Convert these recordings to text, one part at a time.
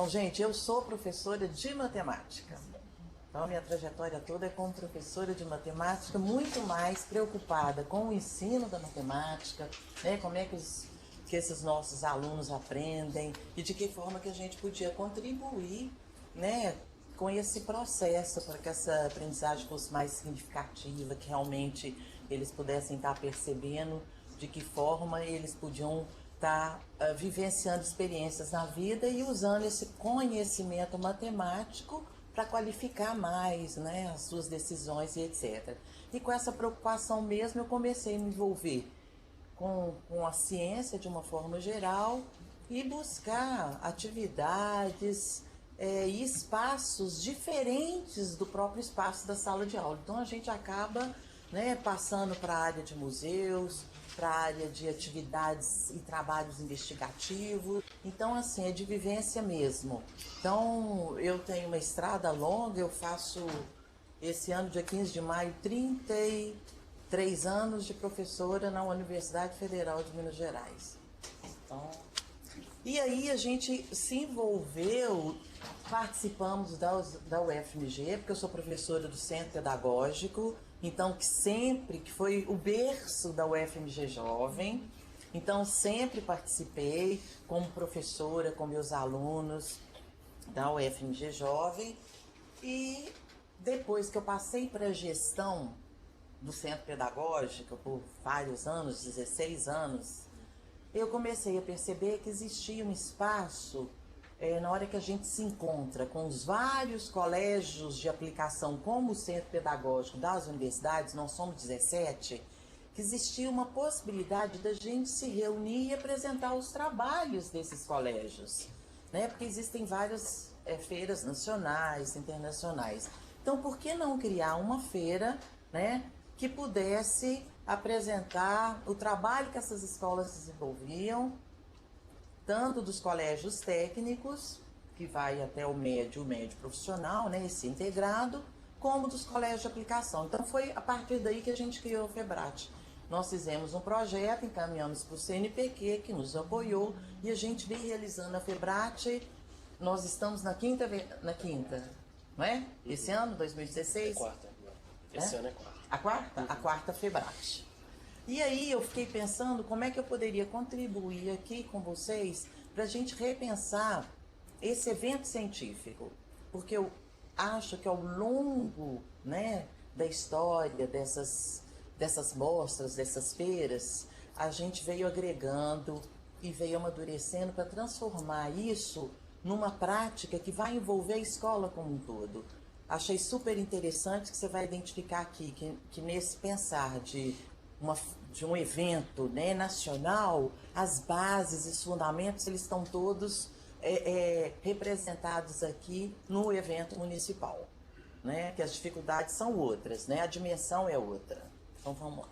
gente, eu sou professora de matemática. Então, a minha trajetória toda é como professora de matemática, muito mais preocupada com o ensino da matemática, né? Como é que esses nossos alunos aprendem e de que forma que a gente podia contribuir, né, com esse processo para que essa aprendizagem fosse mais significativa, que realmente eles pudessem estar percebendo de que forma eles podiam estar vivenciando experiências na vida e usando esse conhecimento matemático para qualificar mais, né, as suas decisões e etc. E com essa preocupação mesmo eu comecei a me envolver com a ciência de uma forma geral e buscar atividades e espaços diferentes do próprio espaço da sala de aula. Então a gente acaba, né, passando para a área de museus, para a área de atividades e trabalhos investigativos. Então, assim, é de vivência mesmo. Então, eu tenho uma estrada longa, eu faço esse ano, dia 15 de maio, 33 anos de professora na Universidade Federal de Minas Gerais. Então, e aí a gente se envolveu, participamos da UFMG, porque eu sou professora do Centro Pedagógico, então que foi o berço da UFMG Jovem, então sempre participei como professora com meus alunos da UFMG Jovem, e depois que eu passei para a gestão do Centro Pedagógico por vários anos, 16 anos, eu comecei a perceber que existia um espaço, na hora que a gente se encontra com os vários colégios de aplicação, como o Centro Pedagógico das universidades, nós somos 17, que existia uma possibilidade da gente se reunir e apresentar os trabalhos desses colégios, né? Porque existem várias feiras nacionais, internacionais. Então, por que não criar uma feira, né, que pudesse apresentar o trabalho que essas escolas desenvolviam, tanto dos colégios técnicos, que vai até o médio profissional, né, esse integrado, como dos colégios de aplicação. Então foi a partir daí que a gente criou o FEBRAT. Nós fizemos um projeto, encaminhamos para o CNPq, que nos apoiou, e a gente vem realizando a FEBRAT. Nós estamos na quinta, não é? Esse ano, 2016? É quarta agora. Esse ano é quarta. A quarta? A quarta FEBRAT. E aí eu fiquei pensando como é que eu poderia contribuir aqui com vocês para a gente repensar esse evento científico. Porque eu acho que ao longo, né, da história dessas mostras, dessas feiras, a gente veio agregando e veio amadurecendo para transformar isso numa prática que vai envolver a escola como um todo. Achei super interessante que você vai identificar aqui que nesse pensar de um evento, né, nacional, as bases e os fundamentos, eles estão todos representados aqui no evento municipal, né, que as dificuldades são outras, né, a dimensão é outra. Então vamos lá.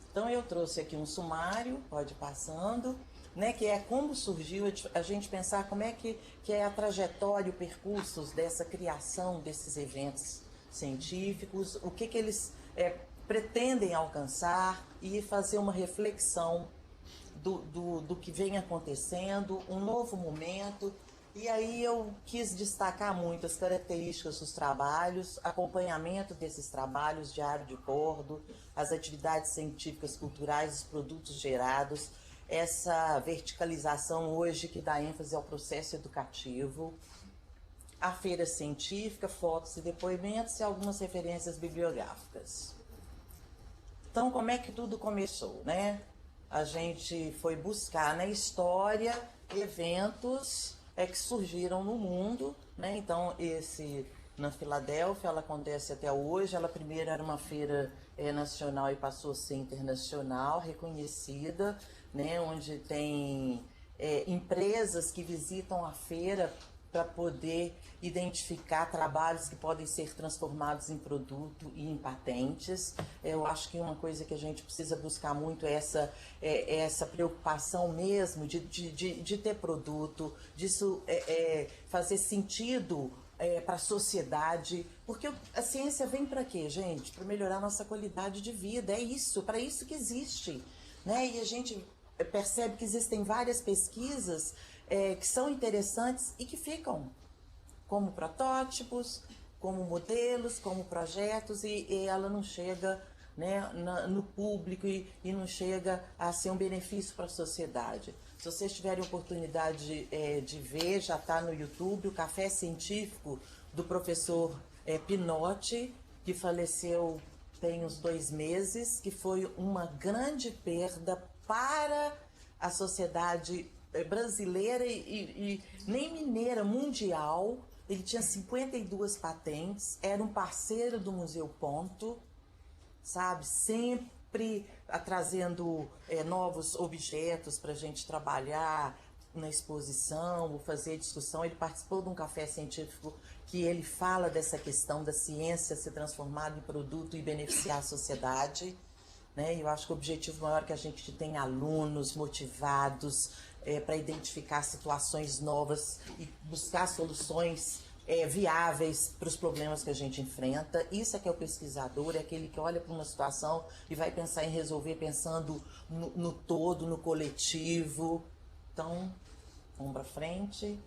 Então eu trouxe aqui um sumário, pode ir passando, né, que é como surgiu a gente pensar como é que é a trajetória, o percurso dessa criação desses eventos científicos, o que eles pretendem alcançar e fazer uma reflexão do que vem acontecendo, um novo momento. E aí eu quis destacar muito as características dos trabalhos, acompanhamento desses trabalhos, diário de bordo, as atividades científicas, culturais, os produtos gerados, essa verticalização hoje que dá ênfase ao processo educativo, a feira científica, fotos e depoimentos e algumas referências bibliográficas. Então, como é que tudo começou, né? A gente foi buscar na história eventos que surgiram no mundo, né? Então, na Filadélfia, ela acontece até hoje. Ela primeiro era uma feira nacional e passou a ser internacional, reconhecida, né? Onde tem empresas que visitam a feira para poder identificar trabalhos que podem ser transformados em produto e em patentes. Eu acho que uma coisa que a gente precisa buscar muito é essa preocupação mesmo de ter produto, disso fazer sentido para a sociedade, porque a ciência vem para quê, gente? Para melhorar a nossa qualidade de vida, é isso, para isso que existe, né? E a gente percebe que existem várias pesquisas que são interessantes e que ficam como protótipos, como modelos, como projetos, e ela não chega, né, no público e não chega a ser um benefício para a sociedade. Se vocês tiverem oportunidade de ver, já está no YouTube, o Café Científico do professor Pinotti, que faleceu tem uns 2 meses, que foi uma grande perda para a sociedade brasileira e nem mineira, mundial. Ele tinha 52 patentes, era um parceiro do Museu Ponto, sabe? Sempre trazendo novos objetos para a gente trabalhar na exposição, ou fazer discussão. Ele participou de um café científico que ele fala dessa questão da ciência ser transformada em produto e beneficiar a sociedade. Né? Eu acho que o objetivo maior é que a gente tenha alunos motivados para identificar situações novas e buscar soluções viáveis para os problemas que a gente enfrenta. Isso é que é o pesquisador, é aquele que olha para uma situação e vai pensar em resolver pensando no todo, no coletivo. Então, vamos para frente.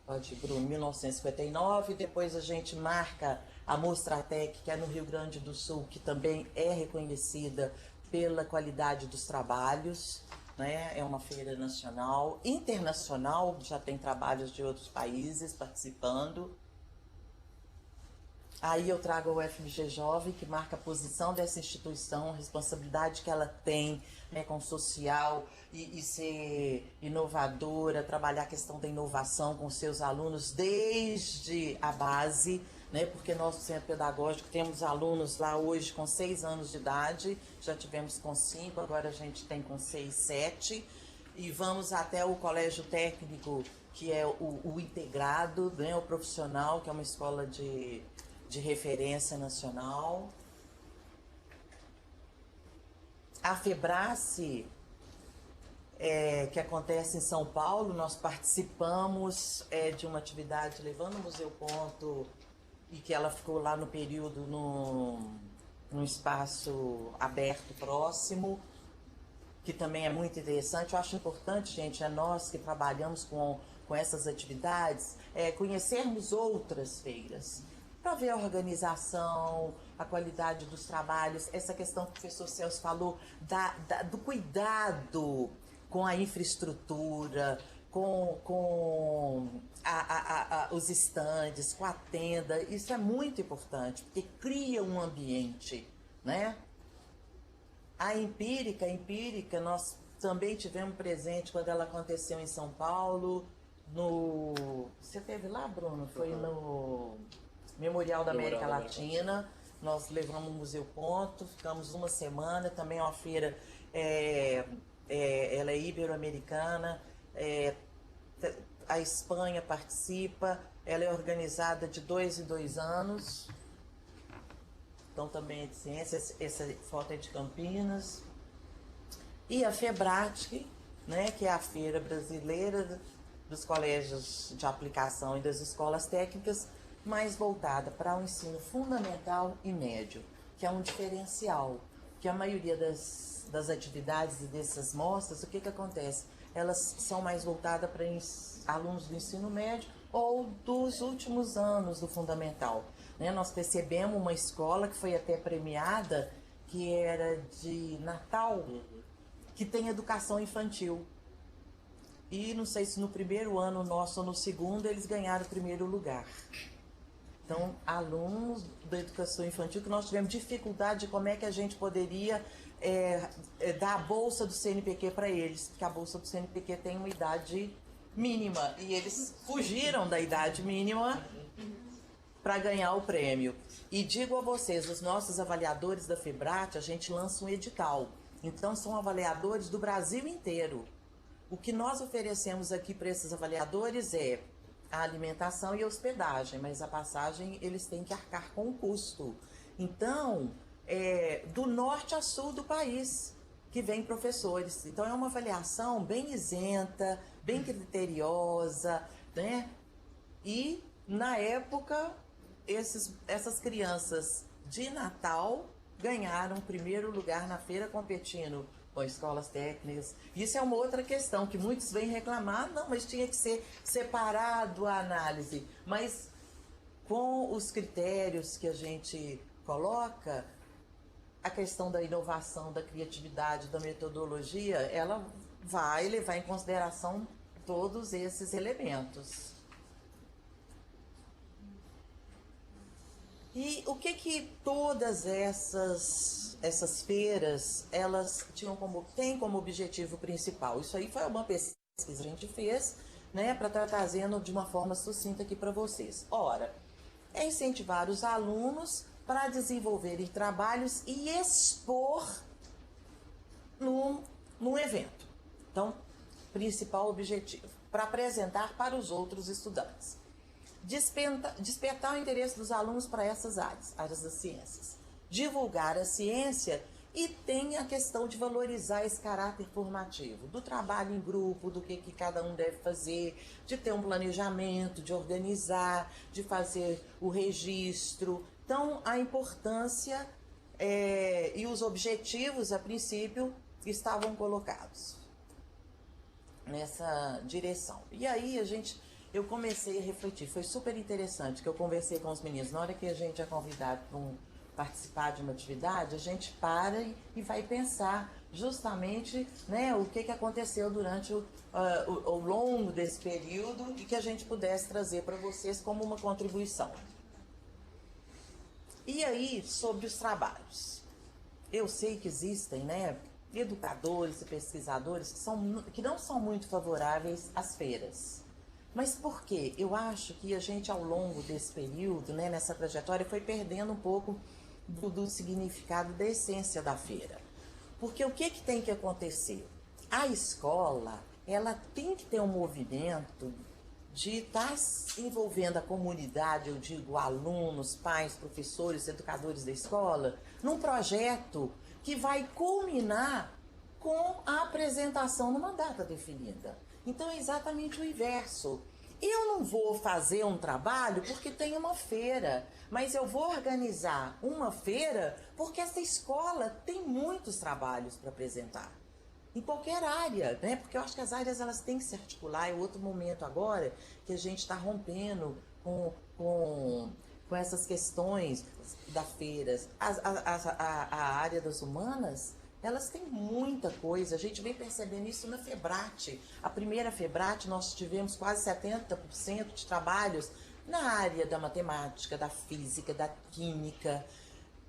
Pode ir, Bruno, 1959. Depois a gente marca a Mostratec, que é no Rio Grande do Sul, que também é reconhecida pela qualidade dos trabalhos. Né? É uma feira nacional, internacional, já tem trabalhos de outros países participando. Aí eu trago o UFMG Jovem, que marca a posição dessa instituição, a responsabilidade que ela tem, né, com o social e ser inovadora, trabalhar a questão da inovação com seus alunos desde a base, né, porque nós no Centro Pedagógico temos alunos lá hoje com 6 anos de idade, já tivemos com 5, agora a gente tem com 6, 7, e vamos até o Colégio Técnico, que é o integrado, né, o profissional, que é uma escola de referência nacional. A FEBRACE, que acontece em São Paulo, nós participamos de uma atividade levando o Museu Ponto, e que ela ficou lá no período num espaço aberto próximo, que também é muito interessante. Eu acho importante, gente, nós que trabalhamos com essas atividades, conhecermos outras feiras, para ver a organização, a qualidade dos trabalhos, essa questão que o professor Celso falou, do cuidado com a infraestrutura, com os estandes, com a tenda. Isso é muito importante, porque cria um ambiente, né? A Empírica, nós também tivemos presente quando ela aconteceu em São Paulo, Você esteve lá, Bruno? Foi no Memorial da América Latina. Nós levamos o Museu Ponto, ficamos uma semana, também é uma feira, ela é ibero-americana, a Espanha participa, ela é organizada de 2 em 2 anos, então também é de ciência. Essa foto é de Campinas. E a FEBRATIC, né, que é a Feira Brasileira dos Colégios de Aplicação e das Escolas Técnicas, mais voltada para o ensino fundamental e médio, que é um diferencial, que a maioria das atividades e dessas mostras, o que acontece? Elas são mais voltadas para alunos do ensino médio ou dos últimos anos do fundamental. Né? Nós percebemos uma escola que foi até premiada, que era de Natal, que tem educação infantil. E não sei se no primeiro ano nosso ou no segundo eles ganharam o primeiro lugar. Então, alunos da educação infantil que nós tivemos dificuldade de como é que a gente poderia dar a bolsa do CNPq para eles, porque a bolsa do CNPq tem uma idade mínima e eles fugiram da idade mínima para ganhar o prêmio. E digo a vocês, os nossos avaliadores da FEBRAT, a gente lança um edital. Então, são avaliadores do Brasil inteiro. O que nós oferecemos aqui para esses avaliadores é a alimentação e a hospedagem, mas a passagem eles têm que arcar com o custo. Então, do norte a sul do país que vem professores. Então, é uma avaliação bem isenta, bem criteriosa, né? E, na época, essas crianças de Natal ganharam o primeiro lugar na feira, competindo com escolas técnicas. Isso é uma outra questão que muitos vêm reclamar, não, mas tinha que ser separado a análise. Mas com os critérios que a gente coloca, a questão da inovação, da criatividade, da metodologia, ela vai levar em consideração todos esses elementos. E o que todas essas feiras, elas têm como objetivo principal? Isso aí foi uma pesquisa que a gente fez, né, para estar trazendo de uma forma sucinta aqui para vocês. Ora, é incentivar os alunos para desenvolverem trabalhos e expor num evento. Então, principal objetivo, para apresentar para os outros estudantes. Despertar o interesse dos alunos para essas áreas das ciências. Divulgar a ciência e tem a questão de valorizar esse caráter formativo, do trabalho em grupo, do que cada um deve fazer, de ter um planejamento, de organizar, de fazer o registro. Então, a importância e os objetivos, a princípio, estavam colocados nessa direção. E aí eu comecei a refletir, foi super interessante, que eu conversei com os meninos, na hora que a gente é convidado para participar de uma atividade, a gente para e vai pensar justamente, né, o que aconteceu durante o longo desse período e que a gente pudesse trazer para vocês como uma contribuição. E aí, sobre os trabalhos. Eu sei que existem, né, educadores e pesquisadores que não são muito favoráveis às feiras. Mas por quê? Eu acho que a gente, ao longo desse período, né, nessa trajetória, foi perdendo um pouco do significado, da essência da feira. Porque o que tem que acontecer? A escola, ela tem que ter um movimento de estar envolvendo a comunidade, eu digo alunos, pais, professores, educadores da escola, num projeto que vai culminar com a apresentação numa data definida. Então é exatamente o inverso. Eu não vou fazer um trabalho porque tem uma feira, mas eu vou organizar uma feira porque essa escola tem muitos trabalhos para apresentar. Em qualquer área, né? Porque eu acho que as áreas elas têm que se articular. É outro momento agora que a gente está rompendo com essas questões das feiras. A área das humanas, elas têm muita coisa. A gente vem percebendo isso na Febrate. A primeira Febrate nós tivemos quase 70% de trabalhos na área da matemática, da física, da química,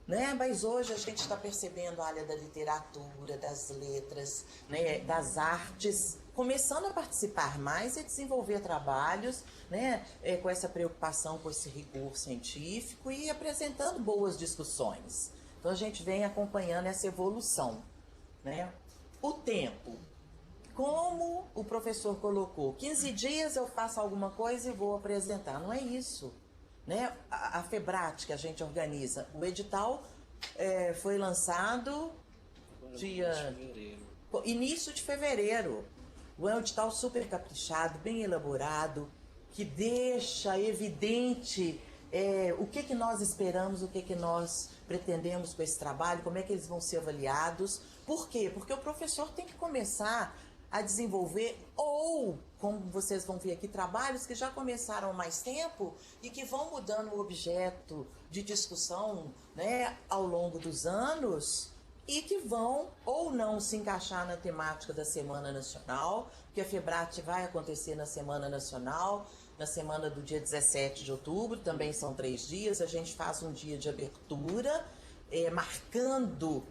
né? Mas hoje a gente está percebendo a área da literatura, das letras, né? Das artes, começando a participar mais e desenvolver trabalhos, né? Com essa preocupação com esse rigor científico e apresentando boas discussões. Então a gente vem acompanhando essa evolução, né? O tempo, como o professor colocou, 15 dias eu faço alguma coisa e vou apresentar, não é isso. Né? A Febrate que a gente organiza, o edital foi lançado início de fevereiro. É um edital super caprichado, bem elaborado, que deixa evidente o que nós esperamos, o que nós pretendemos com esse trabalho, como é que eles vão ser avaliados. Por quê? Porque o professor tem que começar a desenvolver, ou, como vocês vão ver aqui, trabalhos que já começaram há mais tempo e que vão mudando o objeto de discussão, né, ao longo dos anos e que vão ou não se encaixar na temática da Semana Nacional, que a Febrate vai acontecer na Semana Nacional, na semana do dia 17 de outubro, também são 3 dias, a gente faz um dia de abertura, marcando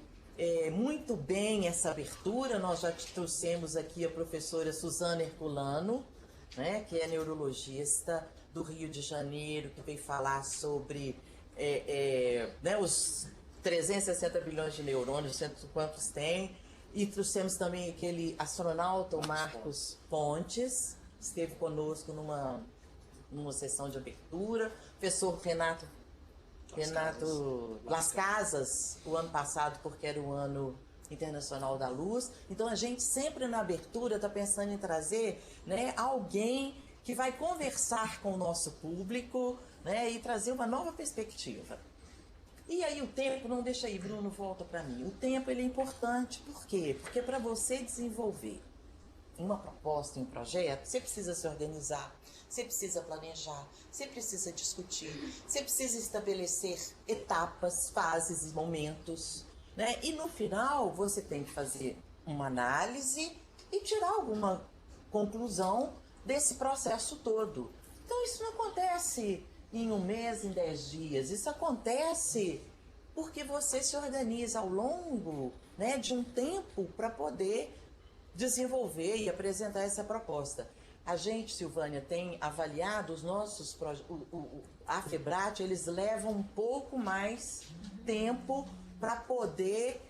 muito bem essa abertura. Nós já trouxemos aqui a professora Suzana Herculano, né, que é neurologista do Rio de Janeiro, que veio falar sobre né, os 360 bilhões de neurônios, quantos tem. E trouxemos também aquele astronauta, o Marcos Pontes, esteve conosco numa sessão de abertura. Professor Renato Las Casas, o ano passado, porque era o ano internacional da luz. Então a gente sempre na abertura está pensando em trazer, né, alguém que vai conversar com o nosso público, né, e trazer uma nova perspectiva. E aí o tempo, não deixa aí, Bruno, volta para mim. O tempo ele é importante, por quê? Porque para você desenvolver uma proposta, um projeto, você precisa se organizar, você precisa planejar, você precisa discutir, você precisa estabelecer etapas, fases e momentos, né? E no final você tem que fazer uma análise e tirar alguma conclusão desse processo todo. Então isso não acontece em um mês, em 10 dias, isso acontece porque você se organiza ao longo, né, de um tempo para poder desenvolver e apresentar essa proposta. A gente, Silvânia, tem avaliado os nossos a FEBRAT, eles levam um pouco mais tempo para poder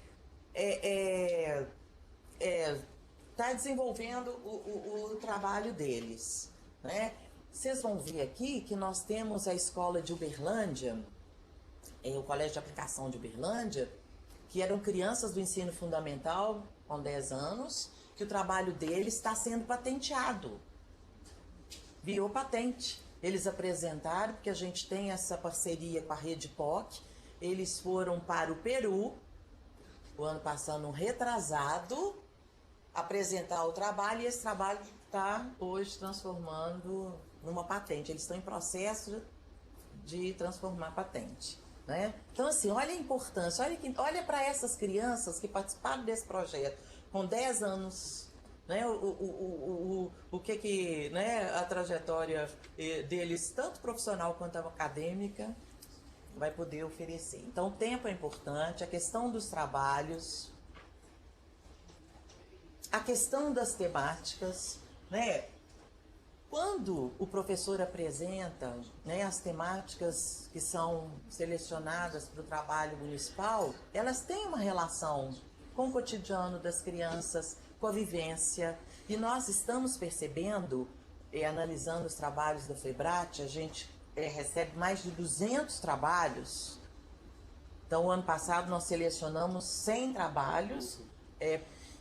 tá desenvolvendo o trabalho deles, né? Vocês vão ver aqui que nós temos a escola de Uberlândia, o Colégio de Aplicação de Uberlândia, que eram crianças do ensino fundamental com 10 anos, que o trabalho deles está sendo patenteado. Virou patente. Eles apresentaram, porque a gente tem essa parceria com a Rede POC, eles foram para o Peru, o ano passado, um retrasado, apresentar o trabalho, e esse trabalho está hoje transformando numa patente. Eles estão em processo de transformar patente, né? Então, assim, olha a importância, olha para essas crianças que participaram desse projeto com 10 anos, né? O que né, a trajetória deles, tanto profissional quanto acadêmica, vai poder oferecer. Então, o tempo é importante, a questão dos trabalhos, a questão das temáticas, né? Quando o professor apresenta, né, as temáticas que são selecionadas para o trabalho municipal, elas têm uma relação com o cotidiano das crianças, com a vivência. E nós estamos percebendo, analisando os trabalhos da FEBRAT, a gente recebe mais de 200 trabalhos. Então, o ano passado nós selecionamos 100 trabalhos,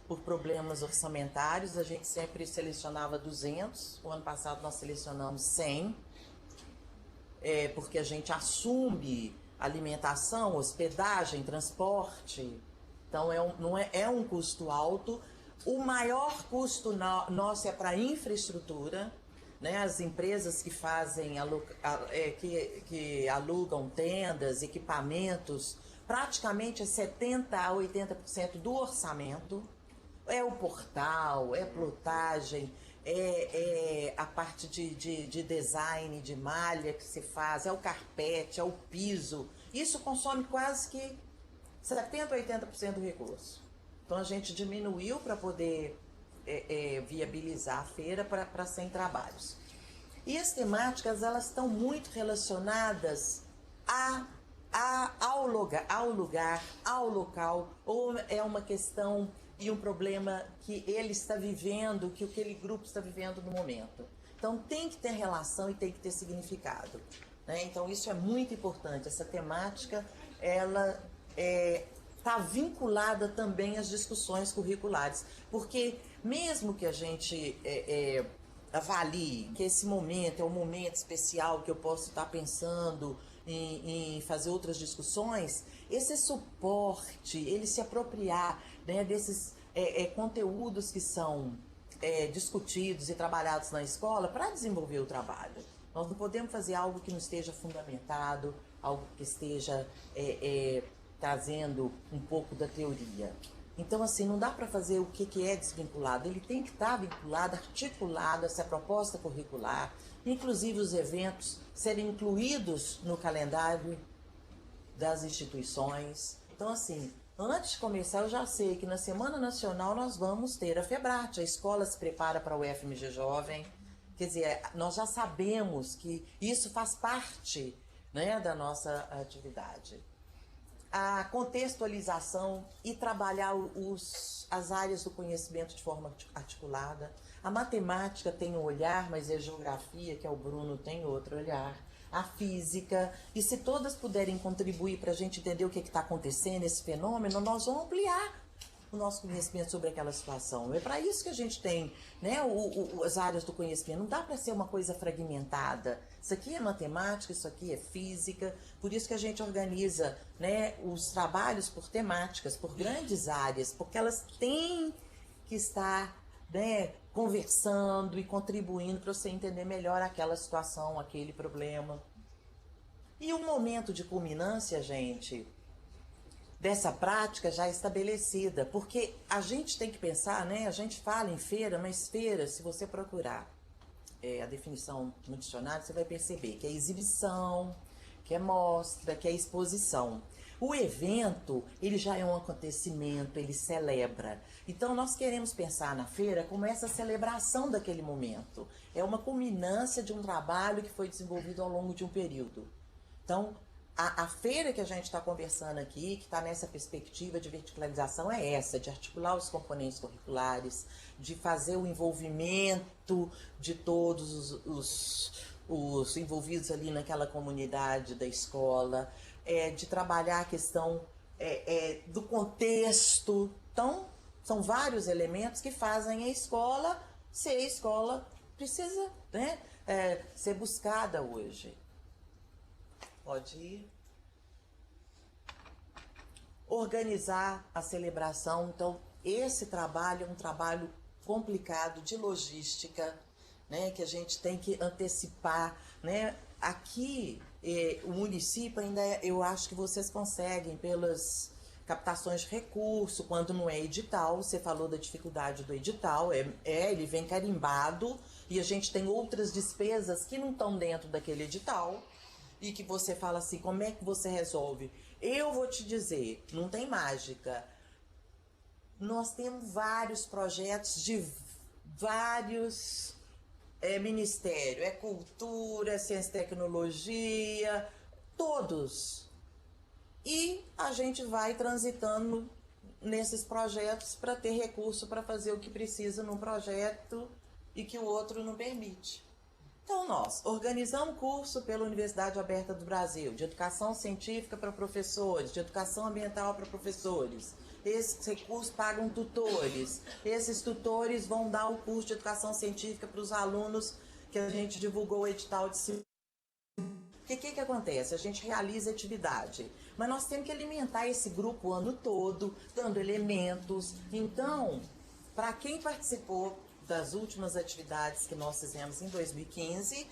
por problemas orçamentários, a gente sempre selecionava 200, o ano passado nós selecionamos 100, porque a gente assume alimentação, hospedagem, transporte, então não é um custo alto. O maior custo nosso é para infraestrutura, né? As empresas que fazem, que alugam tendas, equipamentos, praticamente é 70% a 80% do orçamento. É o portal, é plotagem, a parte de design, de malha que se faz, é o carpete, é o piso. Isso consome quase que 70% a 80% do recurso. Então a gente diminuiu para poder viabilizar a feira para 100 trabalhos. E as temáticas, elas estão muito relacionadas ao lugar, ao local, ou é uma questão e um problema que ele está vivendo, que aquele grupo está vivendo no momento. Então tem que ter relação e tem que ter significado, né? Então isso é muito importante. Essa temática, ela está vinculada também às discussões curriculares, porque mesmo que a gente avalie que esse momento é um momento especial que eu posso estar pensando em fazer outras discussões, esse suporte, ele se apropriar, né, desses conteúdos que são discutidos e trabalhados na escola para desenvolver o trabalho. Nós não podemos fazer algo que não esteja fundamentado, algo que esteja trazendo um pouco da teoria. Então, assim, não dá para fazer o que é desvinculado. Ele tem que estar vinculado, articulado, essa proposta curricular, inclusive os eventos serem incluídos no calendário das instituições. Então, assim, antes de começar, eu já sei que na Semana Nacional nós vamos ter a FEBRAT, a escola se prepara para o FMG Jovem. Quer dizer, nós já sabemos que isso faz parte, né, da nossa atividade. A contextualização e trabalhar as áreas do conhecimento de forma articulada. A matemática tem um olhar, mas a geografia, que é o Bruno, tem outro olhar. A física, e se todas puderem contribuir para a gente entender o que está acontecendo, esse fenômeno, nós vamos ampliar o nosso conhecimento sobre aquela situação. É para isso que a gente tem, né, as áreas do conhecimento. Não dá para ser uma coisa fragmentada. Isso aqui é matemática, isso aqui é física. Por isso que a gente organiza, né, os trabalhos por temáticas, por grandes áreas, porque elas têm que estar, né, conversando e contribuindo para você entender melhor aquela situação, aquele problema. E o momento de culminância, gente, dessa prática já estabelecida, porque a gente tem que pensar, né? A gente fala em feira, mas feira, se você procurar a definição no dicionário, você vai perceber que é exibição, que é mostra, que é exposição. O evento, ele já é um acontecimento, ele celebra. Então, nós queremos pensar na feira como essa celebração daquele momento. É uma culminância de um trabalho que foi desenvolvido ao longo de um período. Então, a feira que a gente está conversando aqui, que está nessa perspectiva de verticalização, é essa, de articular os componentes curriculares, de fazer o envolvimento de todos os envolvidos ali naquela comunidade da escola, de trabalhar a questão do contexto. Então, são vários elementos que fazem a escola ser a escola precisa, né, ser buscada hoje. Pode ir. Organizar a celebração. Então, esse trabalho é um trabalho complicado de logística, né, que a gente tem que antecipar, né? Aqui, o município ainda, eu acho que vocês conseguem pelas captações de recurso, quando não é edital. Você falou da dificuldade do edital, ele vem carimbado e a gente tem outras despesas que não estão dentro daquele edital. E que você fala assim, como é que você resolve? Eu vou te dizer, não tem mágica. Nós temos vários projetos de vários ministérios. Cultura, ciência e tecnologia, todos. E a gente vai transitando nesses projetos para ter recurso para fazer o que precisa num projeto e que o outro não permite. Então, nós organizamos curso pela Universidade Aberta do Brasil, de educação científica para professores, de educação ambiental para professores. Esses recursos pagam tutores. Esses tutores vão dar o curso de educação científica para os alunos que a gente divulgou o edital de ciência. O que acontece? A gente realiza atividade, mas nós temos que alimentar esse grupo o ano todo, dando elementos. Então, para quem participou das últimas atividades que nós fizemos em 2015,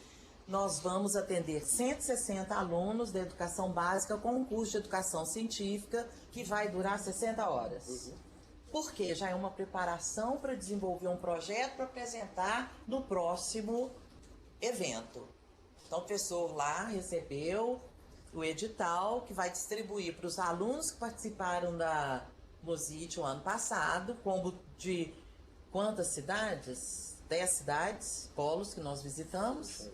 nós vamos atender 160 alunos da educação básica com um curso de educação científica que vai durar 60 horas. Porque já é uma preparação para desenvolver um projeto para apresentar no próximo evento. Então, o professor lá recebeu o edital que vai distribuir para os alunos que participaram da MOSIT o ano passado, como de quantas cidades? 10 cidades, polos que nós visitamos,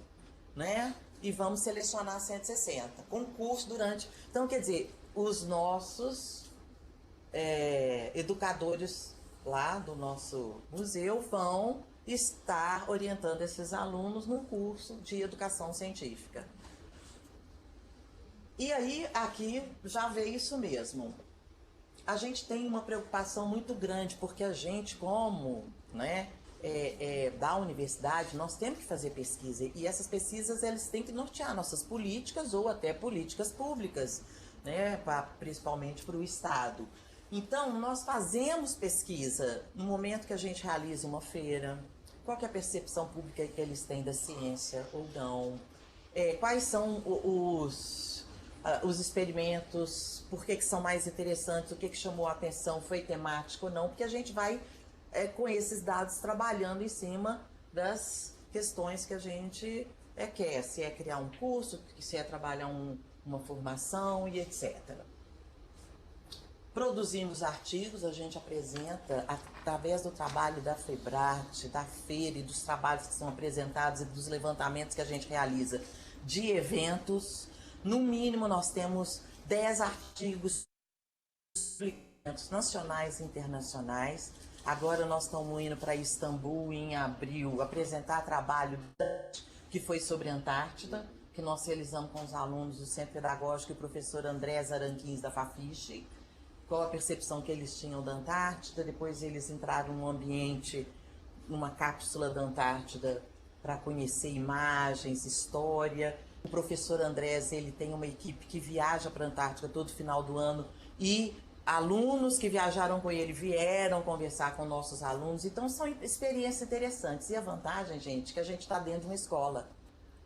né? E vamos selecionar 160. Concurso durante... Então, quer dizer, os nossos educadores lá do nosso museu vão estar orientando esses alunos num curso de educação científica. E aí, aqui já vê isso mesmo. A gente tem uma preocupação muito grande, porque a gente, como, né, da universidade, nós temos que fazer pesquisa. E essas pesquisas, elas têm que nortear nossas políticas ou até políticas públicas, né, principalmente para o Estado. Então, nós fazemos pesquisa no momento que a gente realiza uma feira. Qual que é a percepção pública que eles têm da ciência ou não? Quais são os experimentos, por que são mais interessantes, o que chamou a atenção, foi temático ou não, porque a gente vai, com esses dados, trabalhando em cima das questões que a gente quer, se é criar um curso, se é trabalhar uma formação e etc. Produzimos artigos, a gente apresenta, através do trabalho da FEBRAT, da feira e dos trabalhos que são apresentados e dos levantamentos que a gente realiza de eventos. No mínimo, nós temos 10 artigos nacionais e internacionais. Agora nós estamos indo para Istambul em abril apresentar trabalho que foi sobre a Antártida, que nós realizamos com os alunos do Centro Pedagógico e o professor André Zaranquins da Fafiche. qual a percepção que eles tinham da Antártida. Depois eles entraram num ambiente, numa cápsula da Antártida, para conhecer imagens, história. O professor Andrés, ele tem uma equipe que viaja para a Antártida todo final do ano, e alunos que viajaram com ele vieram conversar com nossos alunos. Então são experiências interessantes. E a vantagem, gente, é que a gente está dentro de uma escola,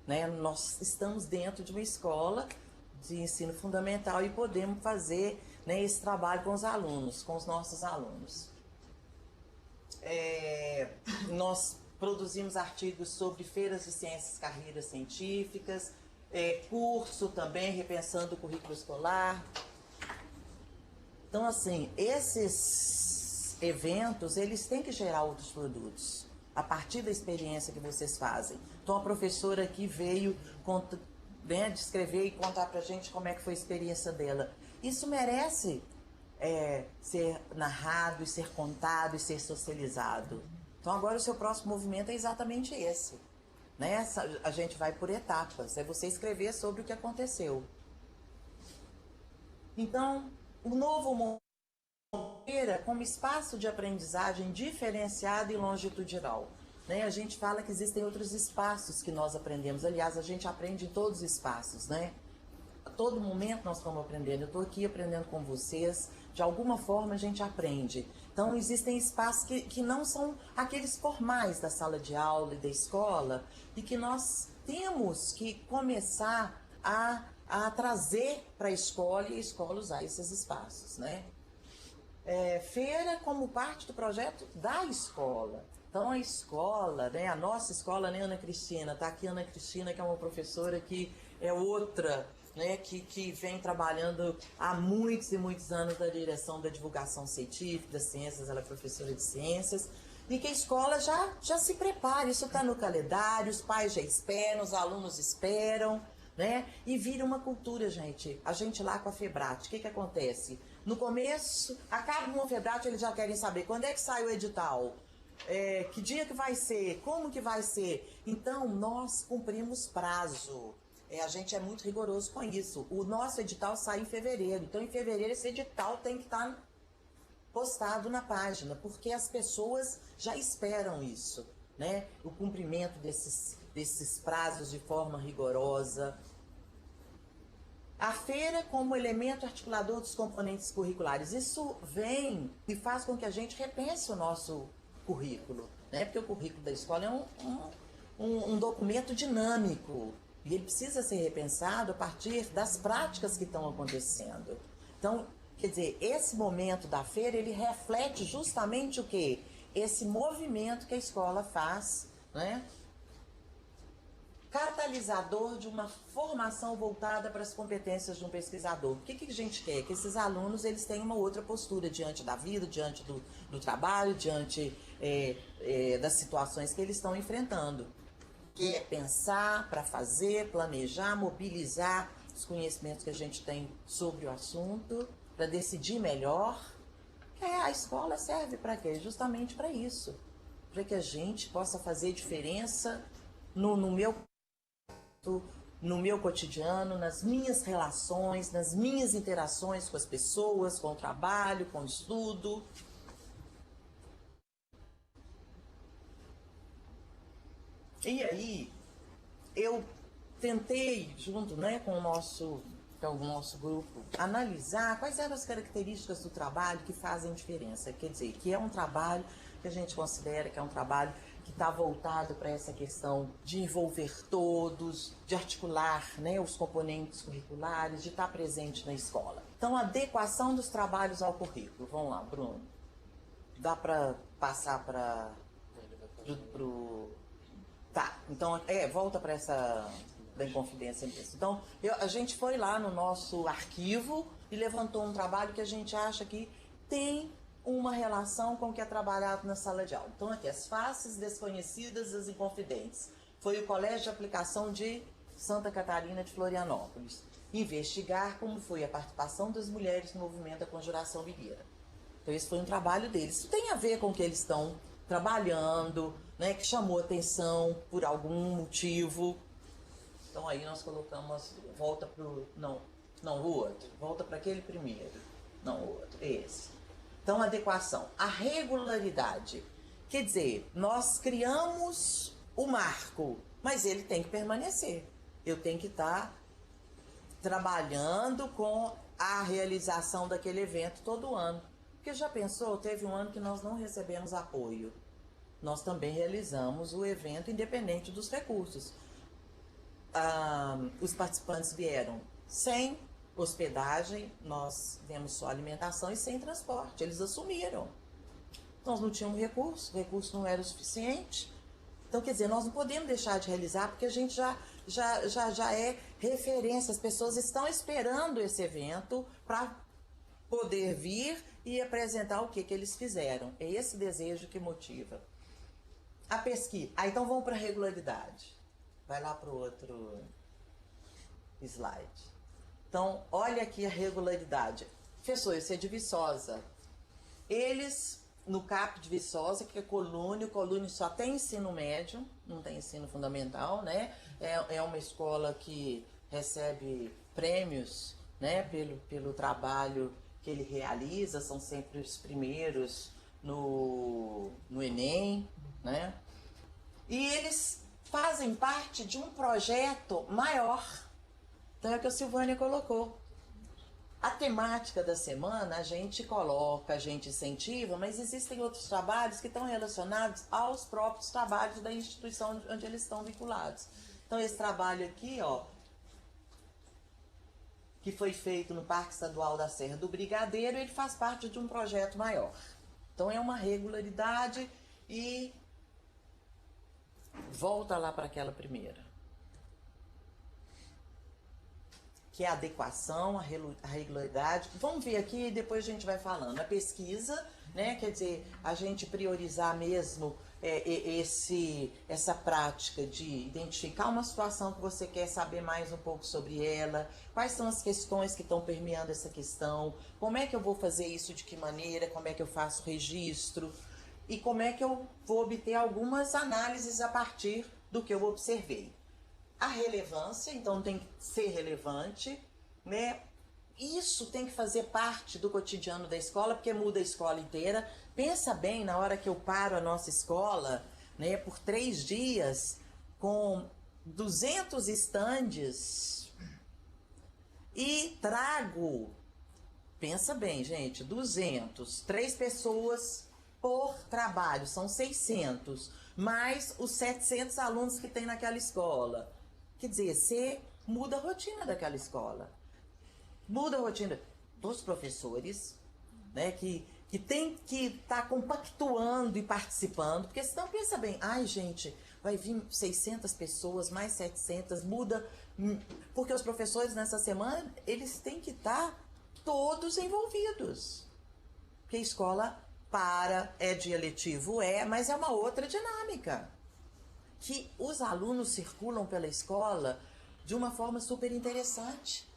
né? Nós estamos dentro de uma escola de ensino fundamental e podemos fazer, né, esse trabalho com os alunos, com os nossos alunos. Nós produzimos artigos sobre feiras de ciências, carreiras científicas, curso também, repensando o currículo escolar. Então, assim, esses eventos, eles têm que gerar outros produtos, a partir da experiência que vocês fazem. Então, a professora aqui veio descrever e contar pra gente como é que foi a experiência dela. Isso merece ser narrado, e ser contado, e ser socializado. Então, agora o seu próximo movimento é exatamente esse, né? A gente vai por etapas, é você escrever sobre o que aconteceu. Então, o novo momento como espaço de aprendizagem diferenciado e longitudinal, né? A gente fala que existem outros espaços que nós aprendemos. Aliás, a gente aprende em todos os espaços, né? A todo momento nós estamos aprendendo. Eu estou aqui aprendendo com vocês. De alguma forma a gente aprende. Então, existem espaços que não são aqueles formais da sala de aula e da escola, e que nós temos que começar a trazer para a escola, e a escola usar esses espaços, né? Feira como parte do projeto da escola. Então, a escola, né, a nossa escola, né, Ana Cristina, está aqui a Ana Cristina, que é uma professora que é outra, né, que vem trabalhando há muitos e muitos anos na direção da divulgação científica, das ciências. Ela é professora de ciências, e que a escola já se prepara, isso está no calendário, os pais já esperam, os alunos esperam, né, e vira uma cultura, gente. A gente lá com a Febrate, o que acontece? No começo, acaba uma Febrate, eles já querem saber quando é que sai o edital, que dia que vai ser, como que vai ser. Então, nós cumprimos prazo. A gente é muito rigoroso com isso. O nosso edital sai em fevereiro. Então, em fevereiro, esse edital tem que estar postado na página, porque as pessoas já esperam isso, né? O cumprimento desses prazos de forma rigorosa. A feira como elemento articulador dos componentes curriculares. Isso vem e faz com que a gente repense o nosso currículo, né? Porque o currículo da escola é um documento dinâmico, e ele precisa ser repensado a partir das práticas que estão acontecendo. Então, quer dizer, esse momento da feira, ele reflete justamente o quê? Esse movimento que a escola faz, né? Catalisador de uma formação voltada para as competências de um pesquisador. O que a gente quer? Que esses alunos, eles tenham uma outra postura diante da vida, diante do trabalho, diante das situações que eles estão enfrentando. Que é pensar para fazer, planejar, mobilizar os conhecimentos que a gente tem sobre o assunto, para decidir melhor. A escola serve para quê? Justamente para isso. Para que a gente possa fazer diferença no meu cotidiano, nas minhas relações, nas minhas interações com as pessoas, com o trabalho, com o estudo. E aí, eu tentei, junto, né, com o nosso grupo, analisar quais eram as características do trabalho que fazem diferença. Quer dizer, que é um trabalho que a gente considera que é um trabalho que está voltado para essa questão de envolver todos, de articular, né, os componentes curriculares, de estar presente na escola. Então, a adequação dos trabalhos ao currículo. Vamos lá, Bruno. Dá para passar para Tá, então, volta para essa da Inconfidência mesmo. Então, a gente foi lá no nosso arquivo e levantou um trabalho que a gente acha que tem uma relação com o que é trabalhado na sala de aula. Então, aqui, as faces desconhecidas das Inconfidentes. Foi o Colégio de Aplicação de Santa Catarina de Florianópolis. Investigar como foi a participação das mulheres no movimento da Conjuração Mineira. Então, esse foi um trabalho deles. Isso tem a ver com o que eles estão trabalhando, né, que chamou atenção por algum motivo. Então, aí nós colocamos, volta para o outro, volta para aquele primeiro. Não, o outro, esse. Então, adequação. A regularidade. Quer dizer, nós criamos o marco, mas ele tem que permanecer. Eu tenho que estar trabalhando com a realização daquele evento todo ano. Porque já pensou, teve um ano que nós não recebemos apoio. Nós também realizamos o evento independente dos recursos. Os participantes vieram sem hospedagem, nós demos só alimentação e sem transporte. Eles assumiram. Nós não tínhamos recurso, o recurso não era o suficiente. Então, quer dizer, nós não podemos deixar de realizar, porque a gente já é referência. As pessoas estão esperando esse evento para poder vir e apresentar o que eles fizeram. É esse desejo que motiva. A pesquisa. Então vamos para a regularidade. Vai lá para o outro slide. Então, olha aqui a regularidade. Professor, isso é de Viçosa. Eles, no CAP de Viçosa, que é Colúnio, Colúnio só tem ensino médio, não tem ensino fundamental, né? É uma escola que recebe prêmios, né, pelo trabalho que ele realiza, são sempre os primeiros no Enem, né? E eles fazem parte de um projeto maior. Então é o que a Silvânia colocou. A temática da semana a gente coloca, a gente incentiva, mas existem outros trabalhos que estão relacionados aos próprios trabalhos da instituição onde eles estão vinculados. Então esse trabalho aqui, ó, que foi feito no Parque Estadual da Serra do Brigadeiro, ele faz parte de um projeto maior. Então é uma regularidade e volta lá para aquela primeira. Que é a adequação, a regularidade. Vamos ver aqui e depois a gente vai falando. A pesquisa, né? Quer dizer, a gente priorizar mesmo essa prática de identificar uma situação que você quer saber mais um pouco sobre ela, quais são as questões que estão permeando essa questão, como é que eu vou fazer isso, de que maneira, como é que eu faço registro e como é que eu vou obter algumas análises a partir do que eu observei. A relevância, então tem que ser relevante, né? Isso tem que fazer parte do cotidiano da escola, porque muda a escola inteira. Pensa bem, na hora que eu paro a nossa escola, né, por 3 dias, com 200 estandes, e trago, pensa bem, gente, 200, 3 pessoas por trabalho, são 600, mais os 700 alunos que tem naquela escola. Quer dizer, você muda a rotina daquela escola. Muda a rotina dos professores, né, que tem que estar compactuando e participando, porque senão pensa bem, ai gente, vai vir 600 pessoas, mais 700, muda, porque os professores nessa semana, eles têm que estar todos envolvidos. Porque a escola é dia letivo, mas é uma outra dinâmica. Que os alunos circulam pela escola de uma forma super interessante,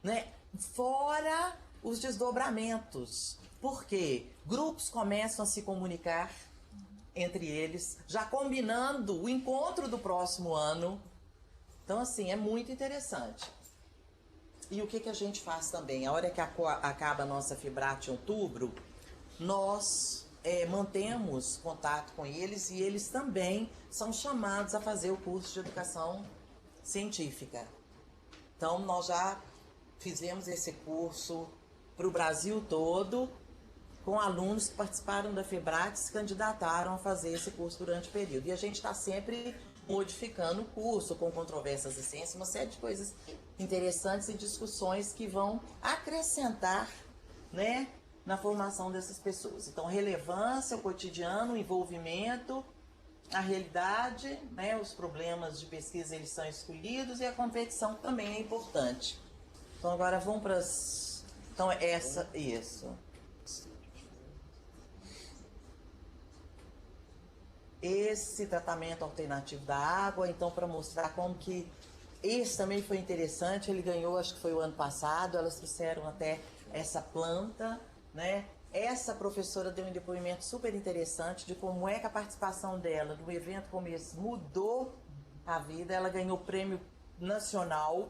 né? Fora os desdobramentos, porque grupos começam a se comunicar entre eles, já combinando o encontro do próximo ano. Então, assim, é muito interessante. E o que a gente faz também? A hora que acaba a nossa Fibrate em outubro, nós mantemos contato com eles e eles também são chamados a fazer o curso de educação científica. Então, nós já fizemos esse curso para o Brasil todo, com alunos que participaram da Fibrate, se candidataram a fazer esse curso durante o período. E a gente está sempre modificando o curso, com controvérsias de ciência, uma série de coisas interessantes e discussões que vão acrescentar, né, na formação dessas pessoas. Então, relevância, o cotidiano, o envolvimento, a realidade, né, os problemas de pesquisa, eles são escolhidos e a competição também é importante. Então, agora vamos para as... Então, isso. Esse tratamento alternativo da água, então, para mostrar como que... Esse também foi interessante, ele ganhou, acho que foi o ano passado, elas trouxeram até essa planta, né? Essa professora deu um depoimento super interessante de como é que a participação dela no evento como esse mudou a vida. Ela ganhou prêmio nacional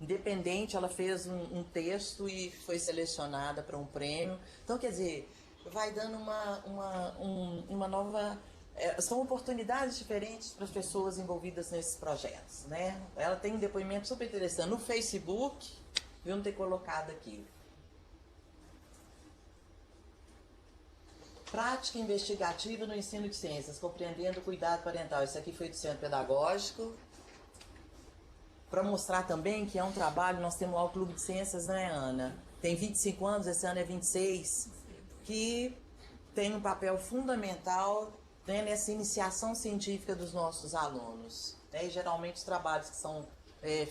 independente, ela fez um texto e foi selecionada para um prêmio. Então, quer dizer, vai dando uma nova... são oportunidades diferentes para as pessoas envolvidas nesses projetos, né? Ela tem um depoimento super interessante no Facebook, deviam ter colocado aqui. Prática investigativa no ensino de ciências, compreendendo o cuidado parental. Isso aqui foi do Centro Pedagógico. Para mostrar também que é um trabalho, nós temos lá o Clube de Ciências, né, Ana? Tem 25 anos, esse ano é 26, que tem um papel fundamental, né, nessa iniciação científica dos nossos alunos. Né? E geralmente os trabalhos que são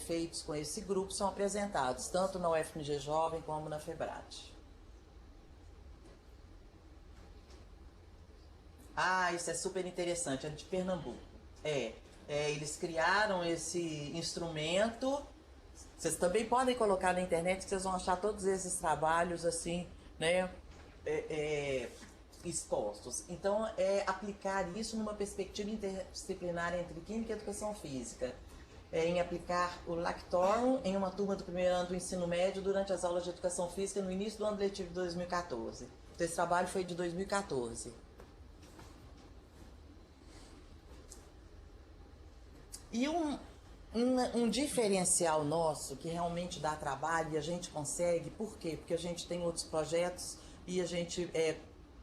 feitos com esse grupo são apresentados, tanto na UFMG Jovem como na FEBRAT. Ah, isso é super interessante, é de Pernambuco. Eles criaram esse instrumento. Vocês também podem colocar na internet que vocês vão achar todos esses trabalhos assim, né, expostos. Então, aplicar isso numa perspectiva interdisciplinar entre Química e Educação Física. Em aplicar o Lactorum em uma turma do primeiro ano do ensino médio durante as aulas de Educação Física no início do ano letivo de 2014. Então, esse trabalho foi de 2014. E um diferencial nosso que realmente dá trabalho e a gente consegue, por quê? Porque a gente tem outros projetos e a gente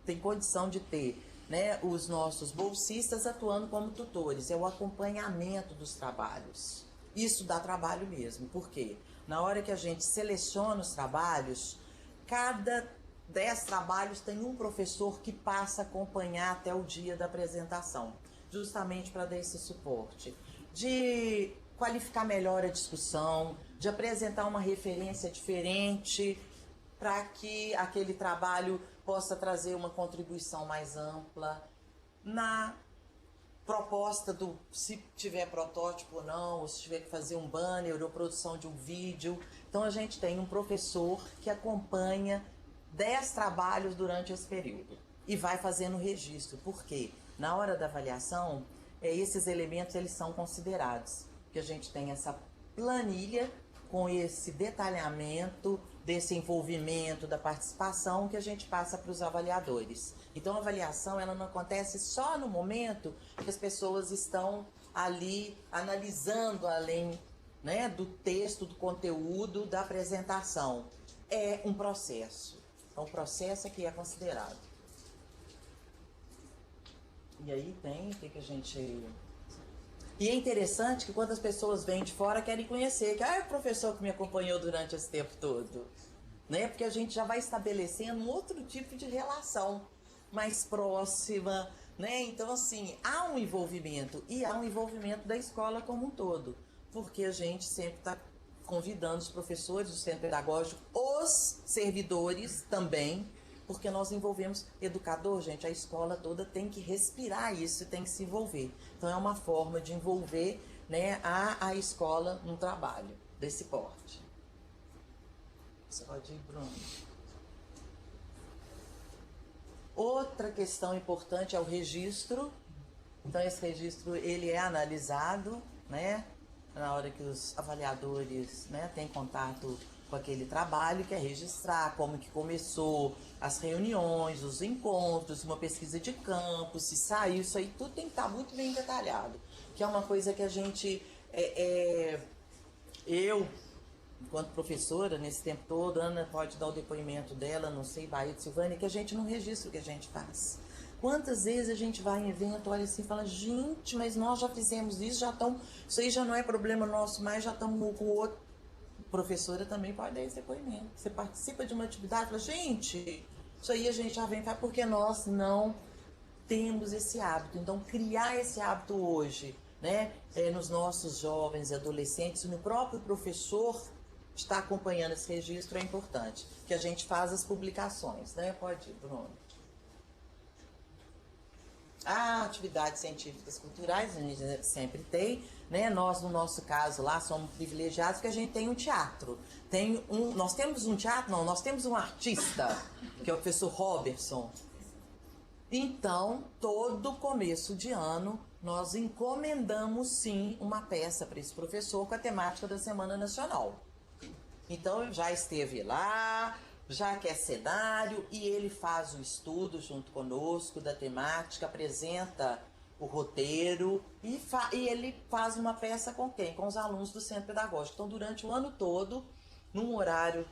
tem condição de ter, né, os nossos bolsistas atuando como tutores, é o acompanhamento dos trabalhos. Isso dá trabalho mesmo, por quê? Na hora que a gente seleciona os trabalhos, cada 10 trabalhos tem um professor que passa a acompanhar até o dia da apresentação, justamente para dar esse suporte. De qualificar melhor a discussão, de apresentar uma referência diferente para que aquele trabalho possa trazer uma contribuição mais ampla na proposta do se tiver protótipo ou não, ou se tiver que fazer um banner ou produção de um vídeo. Então a gente tem um professor que acompanha 10 trabalhos durante esse período e vai fazendo o registro, porque na hora da avaliação esses elementos eles são considerados, que a gente tem essa planilha com esse detalhamento desse envolvimento, da participação que a gente passa para os avaliadores. Então a avaliação ela não acontece só no momento que as pessoas estão ali analisando além, né, do texto, do conteúdo, da apresentação. É um processo. Então o processo é que é considerado. E aí tem o que a gente... E é interessante que quando as pessoas vêm de fora querem conhecer, que é o professor que me acompanhou durante esse tempo todo. Né? Porque a gente já vai estabelecendo um outro tipo de relação mais próxima. Né? Então, assim, há um envolvimento e há um envolvimento da escola como um todo. Porque a gente sempre está convidando os professores do centro pedagógico, os servidores também, porque nós envolvemos educador, gente, a escola toda tem que respirar isso, tem que se envolver. Então é uma forma de envolver, né, a escola no trabalho desse porte. Você pode ir, Bruno. Outra questão importante é o registro. Então esse registro ele é analisado, né, na hora que os avaliadores, né, têm contato com aquele trabalho, que é registrar como que começou, as reuniões, os encontros, uma pesquisa de campo, se saiu, isso aí tudo tem que estar muito bem detalhado, que é uma coisa que a gente, eu, enquanto professora, nesse tempo todo, Ana pode dar o depoimento dela, não sei, Bahia de Silvânia, que a gente não registra o que a gente faz. Quantas vezes a gente vai em evento, olha assim e fala, gente, mas nós já fizemos isso, já estamos, isso aí já não é problema nosso, mas já estamos com o outro. Professora também pode dar esse depoimento. Você participa de uma atividade e fala, gente, isso aí a gente já vem faz porque nós não temos esse hábito. Então, criar esse hábito hoje, né, nos nossos jovens e adolescentes, no próprio professor estar acompanhando esse registro é importante, que a gente faz as publicações, né? Pode ir, Bruno. Atividades científicas culturais, a gente sempre tem, né? Nós, no nosso caso lá, somos privilegiados porque a gente tem um teatro. Nós temos um teatro? Não, nós temos um artista, que é o professor Robertson. Então, todo começo de ano, nós encomendamos, sim, uma peça para esse professor com a temática da Semana Nacional. Então já esteve lá, já quer cenário e ele faz o estudo junto conosco da temática, apresenta o roteiro e ele faz uma peça com quem? Com os alunos do Centro Pedagógico. Então durante o ano todo, num horário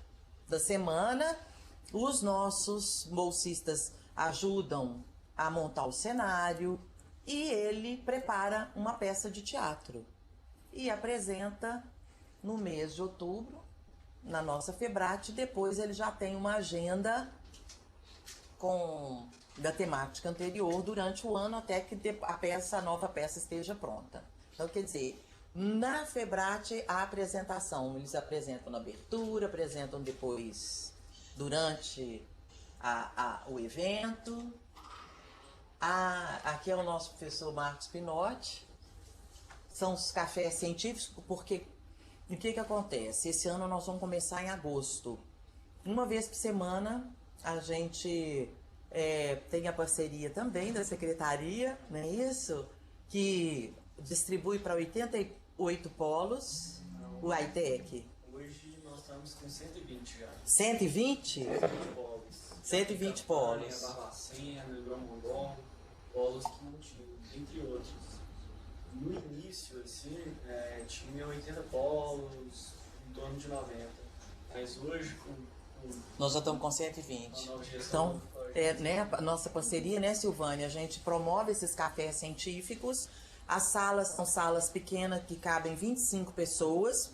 da semana, os nossos bolsistas ajudam a montar o cenário e ele prepara uma peça de teatro e apresenta no mês de outubro na nossa Febrate. Depois ele já tem uma agenda da temática anterior durante o ano até que a nova peça esteja pronta. Então, quer dizer, na Febrate a apresentação, eles apresentam na abertura, apresentam depois durante o evento. Aqui é o nosso professor Marcos Pinotti. São os cafés científicos, porque o que acontece? Esse ano nós vamos começar em agosto. Uma vez por semana a gente tem a parceria também da secretaria, não é isso? Que distribui para 88 polos o ITEC. Hoje nós estamos com 120 já. 120? 120 polos. 120 polos. Barbacena, Grão-Mondon, polos que, entre outros. No início, assim, tinha 80 polos, em torno de 90. Mas hoje, nós já estamos com 120. Então, a nossa parceria, né, Silvânia? A gente promove esses cafés científicos. As salas são salas pequenas que cabem 25 pessoas.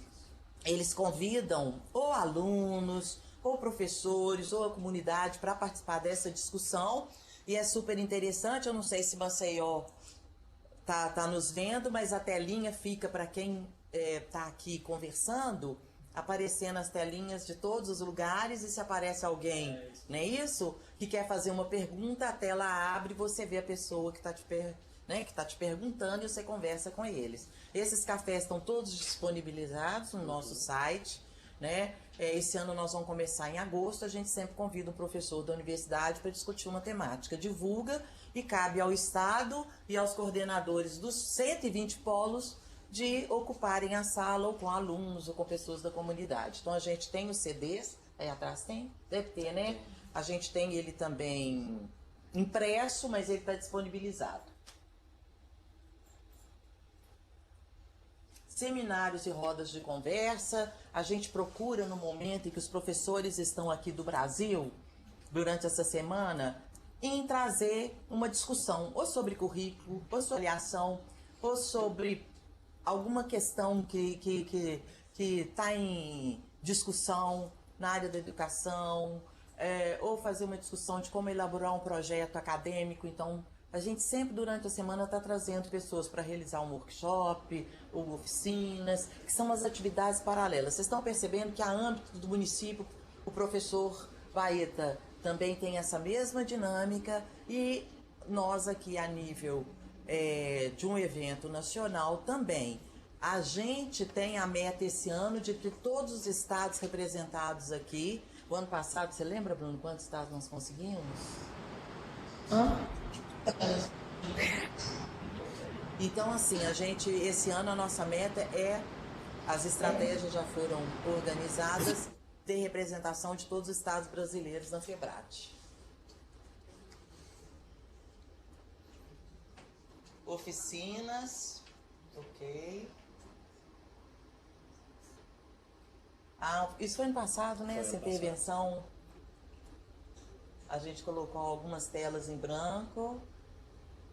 Eles convidam ou alunos, ou professores, ou a comunidade para participar dessa discussão. E é super interessante. Eu não sei se Maceió tá nos vendo, mas a telinha fica para quem tá aqui conversando, aparecendo as telinhas de todos os lugares, e se aparece alguém, não é isso? Que quer fazer uma pergunta, a tela abre e você vê a pessoa que está te perguntando e você conversa com eles. Esses cafés estão todos disponibilizados no nosso site, né? Esse ano nós vamos começar em agosto. A gente sempre convida um professor da universidade para discutir uma temática, divulga, e cabe ao Estado e aos coordenadores dos 120 polos de ocuparem a sala ou com alunos ou com pessoas da comunidade. Então a gente tem os CDs, aí atrás tem, deve ter, né? A gente tem ele também impresso, mas ele está disponibilizado. Seminários e rodas de conversa. A gente procura, no momento em que os professores estão aqui do Brasil, durante essa semana, em trazer uma discussão, ou sobre currículo, ou sobre avaliação, ou sobre alguma questão que está em discussão na área da educação, ou fazer uma discussão de como elaborar um projeto acadêmico. Então, a gente sempre, durante a semana, está trazendo pessoas para realizar um workshop ou oficinas, que são as atividades paralelas. Vocês estão percebendo que, a âmbito do município, o professor Baeta também tem essa mesma dinâmica, e nós aqui, a nível de um evento nacional também. A gente tem a meta esse ano de ter todos os estados representados aqui. O ano passado, você lembra, Bruno, quantos estados nós conseguimos? Então, assim, esse ano a nossa meta as estratégias já foram organizadas, ter representação de todos os estados brasileiros na Febrate. Oficinas, ok. Isso foi ano passado, né? Essa intervenção. A gente colocou algumas telas em branco.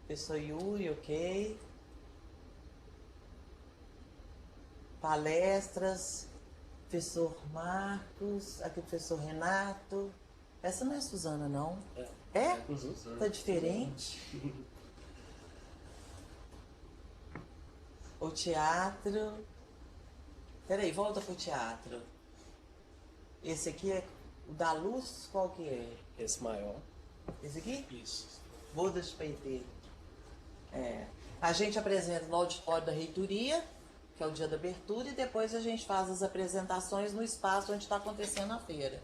Professor Yuri, ok. Palestras. Professor Marcos. Aqui o professor Renato. Essa não é a Suzana, não? É? Uhum. Tá diferente. O teatro. Peraí, volta pro teatro. Esse aqui é o da luz, qual que é? Esse maior. Esse aqui? Isso. Bodas de Peitê. A gente apresenta no auditório da reitoria, que é o dia da abertura, e depois a gente faz as apresentações no espaço onde está acontecendo a feira.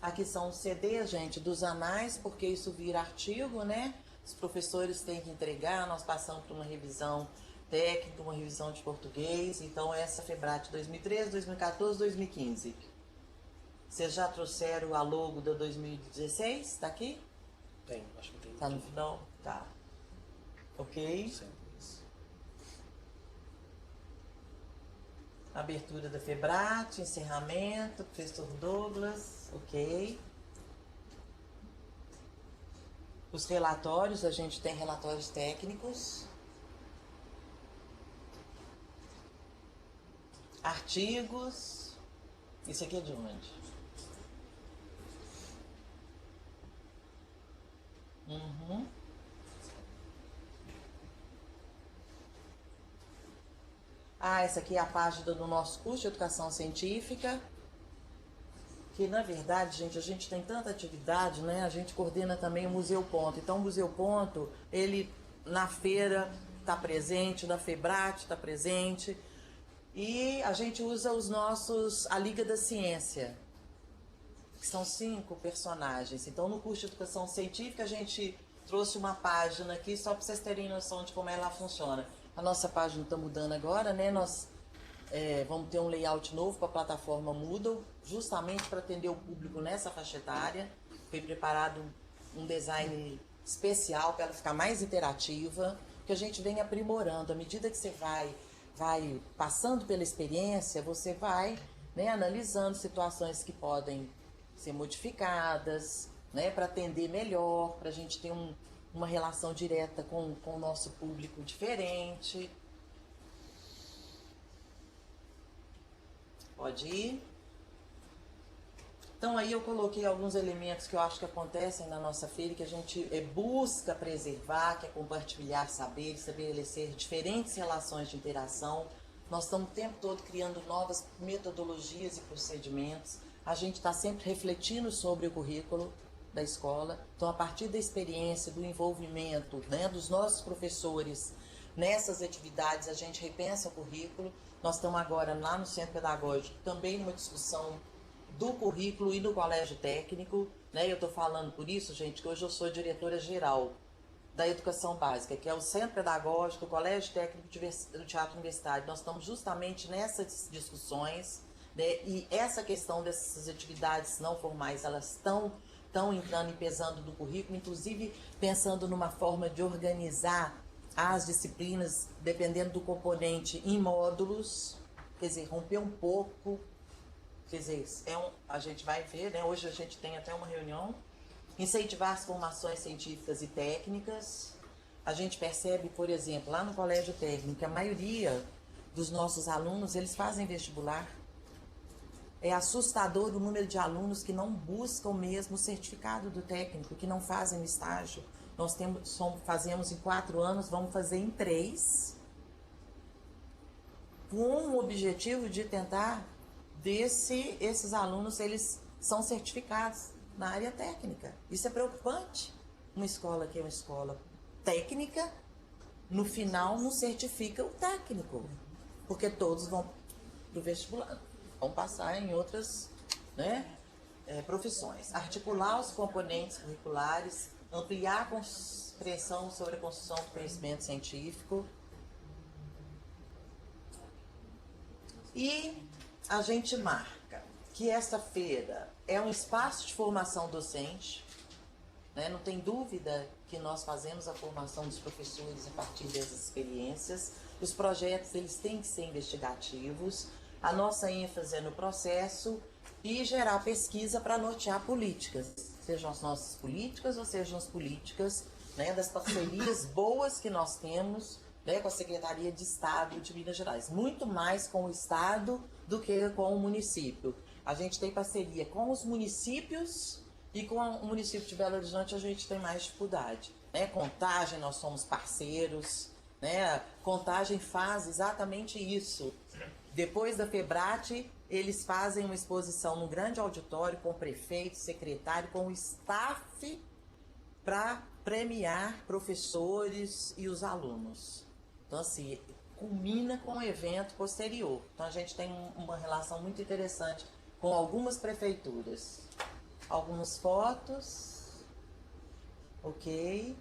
Aqui são os CDs, gente, dos anais, porque isso vira artigo, né? os professores têm que entregar, nós passamos por uma revisão técnica, uma revisão de português, então essa FEBRAT 2013, 2014, 2015. Vocês já trouxeram a logo da 2016? Está aqui? Tem, acho que tem. Está no final? Tá. Ok. Sim. Abertura da FEBRAT, encerramento, professor Douglas, ok. Os relatórios, a gente tem relatórios técnicos. Artigos. Isso aqui é de onde? Uhum. Essa aqui é a página do nosso curso de Educação Científica, que na verdade, gente, a gente tem tanta atividade, né? A gente coordena também o Museu Ponto. Então, o Museu Ponto, ele na feira está presente, na FEBRAT está presente, e a gente usa a Liga da Ciência, que são 5 personagens. Então, no curso de Educação Científica, a gente trouxe uma página aqui só para vocês terem noção de como ela funciona. A nossa página está mudando agora, né? Nós vamos ter um layout novo para a plataforma Moodle, justamente para atender o público nessa faixa etária. Foi preparado um design especial para ela ficar mais interativa, que a gente vem aprimorando. À medida que você vai passando pela experiência, você vai, né, analisando situações que podem ser modificadas, né, para atender melhor, para a gente ter uma relação direta com o nosso público diferente. Pode ir. Então aí eu coloquei alguns elementos que eu acho que acontecem na nossa feira, que a gente busca preservar, que é compartilhar saberes, estabelecer diferentes relações de interação. Nós estamos o tempo todo criando novas metodologias e procedimentos. A gente está sempre refletindo sobre o currículo da escola. Então, a partir da experiência, do envolvimento, né, dos nossos professores nessas atividades, a gente repensa o currículo. Nós estamos agora lá no Centro Pedagógico também numa discussão do currículo e do colégio técnico, né? Eu estou falando por isso, gente, que hoje eu sou diretora-geral da Educação Básica, que é o Centro Pedagógico, o Colégio Técnico do Teatro Universitário. Nós estamos justamente nessas discussões, né? E essa questão dessas atividades não formais, elas estão entrando e pesando no currículo, inclusive pensando numa forma de organizar as disciplinas, dependendo do componente, em módulos, quer dizer, romper um pouco, quer dizer, a gente vai ver, né? Hoje a gente tem até uma reunião, incentivar as formações científicas e técnicas. A gente percebe, por exemplo, lá no colégio técnico, que a maioria dos nossos alunos, eles fazem vestibular. É assustador o número de alunos que não buscam mesmo o certificado do técnico, que não fazem o estágio. Nós fazemos em 4 anos, vamos fazer em 3, com o objetivo de tentar ver se esses alunos eles são certificados na área técnica. Isso é preocupante. Uma escola que é uma escola técnica, no final não certifica o técnico, porque todos vão para o vestibular, vão passar em outras, né, profissões. Articular os componentes curriculares, ampliar a compreensão sobre a construção do conhecimento científico. E a gente marca que essa feira é um espaço de formação docente, né? Não tem dúvida que nós fazemos a formação dos professores a partir dessas experiências. Os projetos eles têm que ser investigativos. A nossa ênfase é no processo e gerar pesquisa para nortear políticas, sejam as nossas políticas ou sejam as políticas, né, das parcerias boas que nós temos, né, com a Secretaria de Estado de Minas Gerais. Muito mais com o Estado do que com o município. A gente tem parceria com os municípios e com o município de Belo Horizonte a gente tem mais dificuldade. Né? Contagem, nós somos parceiros. Né? Contagem faz exatamente isso. Depois da FEBRAT, eles fazem uma exposição num grande auditório com o prefeito, secretário, com o staff para premiar professores e os alunos. Então, assim, culmina com o evento posterior. Então, a gente tem uma relação muito interessante com algumas prefeituras. Algumas fotos. Ok.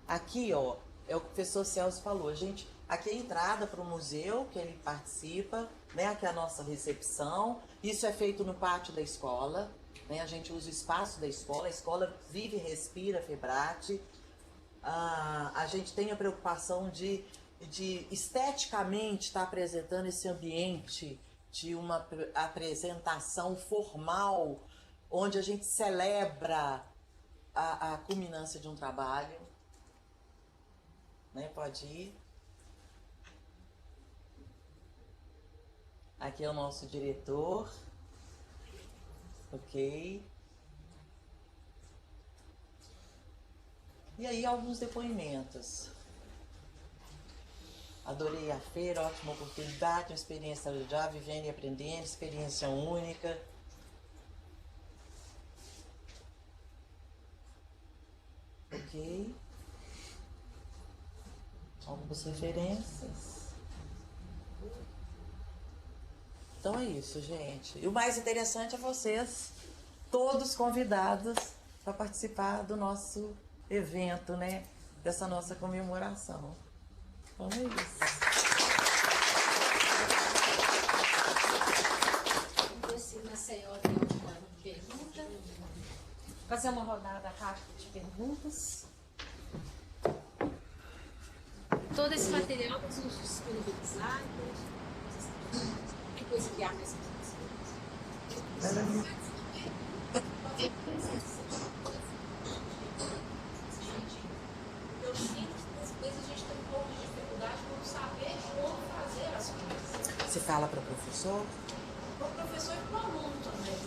Aqui, ó, é o que o professor Celso falou. Gente, aqui é a entrada para o museu, que ele participa, né? Aqui é a nossa recepção. Isso é feito no pátio da escola, né? A gente usa o espaço da escola. A escola vive e respira Febrate. A gente tem a preocupação de esteticamente estar apresentando esse ambiente de uma apresentação formal, onde a gente celebra a culminância de um trabalho. Né? Pode ir. Aqui é o nosso diretor. Ok. E aí alguns depoimentos. Adorei a feira, ótima oportunidade, uma experiência já vivendo e aprendendo, experiência única. Ok. Algumas referências. Então é isso, gente. E o mais interessante é vocês, todos convidados para participar do nosso evento, né? Dessa nossa comemoração. Então é isso. Você, Maceió, tem alguma pergunta? Fazer uma rodada rápida de perguntas. Todo esse material nós vamos disponibilizar. Que coisa que há nessa eu sinto que às vezes a gente tem um pouco de dificuldade por saber como fazer as coisas. Você fala para o professor? Para o professor e para o aluno também,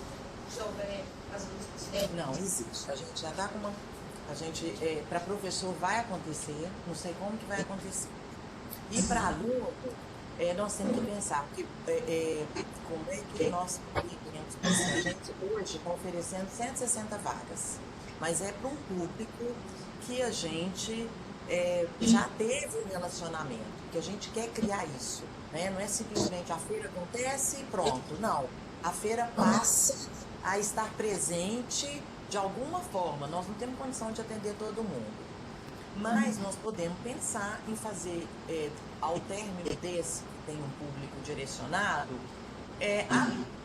se houver as duas. Não, existe. A gente já está com uma... A gente, para professor vai acontecer, não sei como que vai acontecer. E para aluno, nós temos que pensar, porque como é que nós podemos pensar? A gente hoje está oferecendo 160 vagas, mas é para um público que a gente já teve um relacionamento, que a gente quer criar isso, né? Não é simplesmente a feira acontece e pronto, não. A feira passa a estar presente de alguma forma. Nós não temos condição de atender todo mundo, mas nós podemos pensar em fazer, ao término desse, que tem um público direcionado,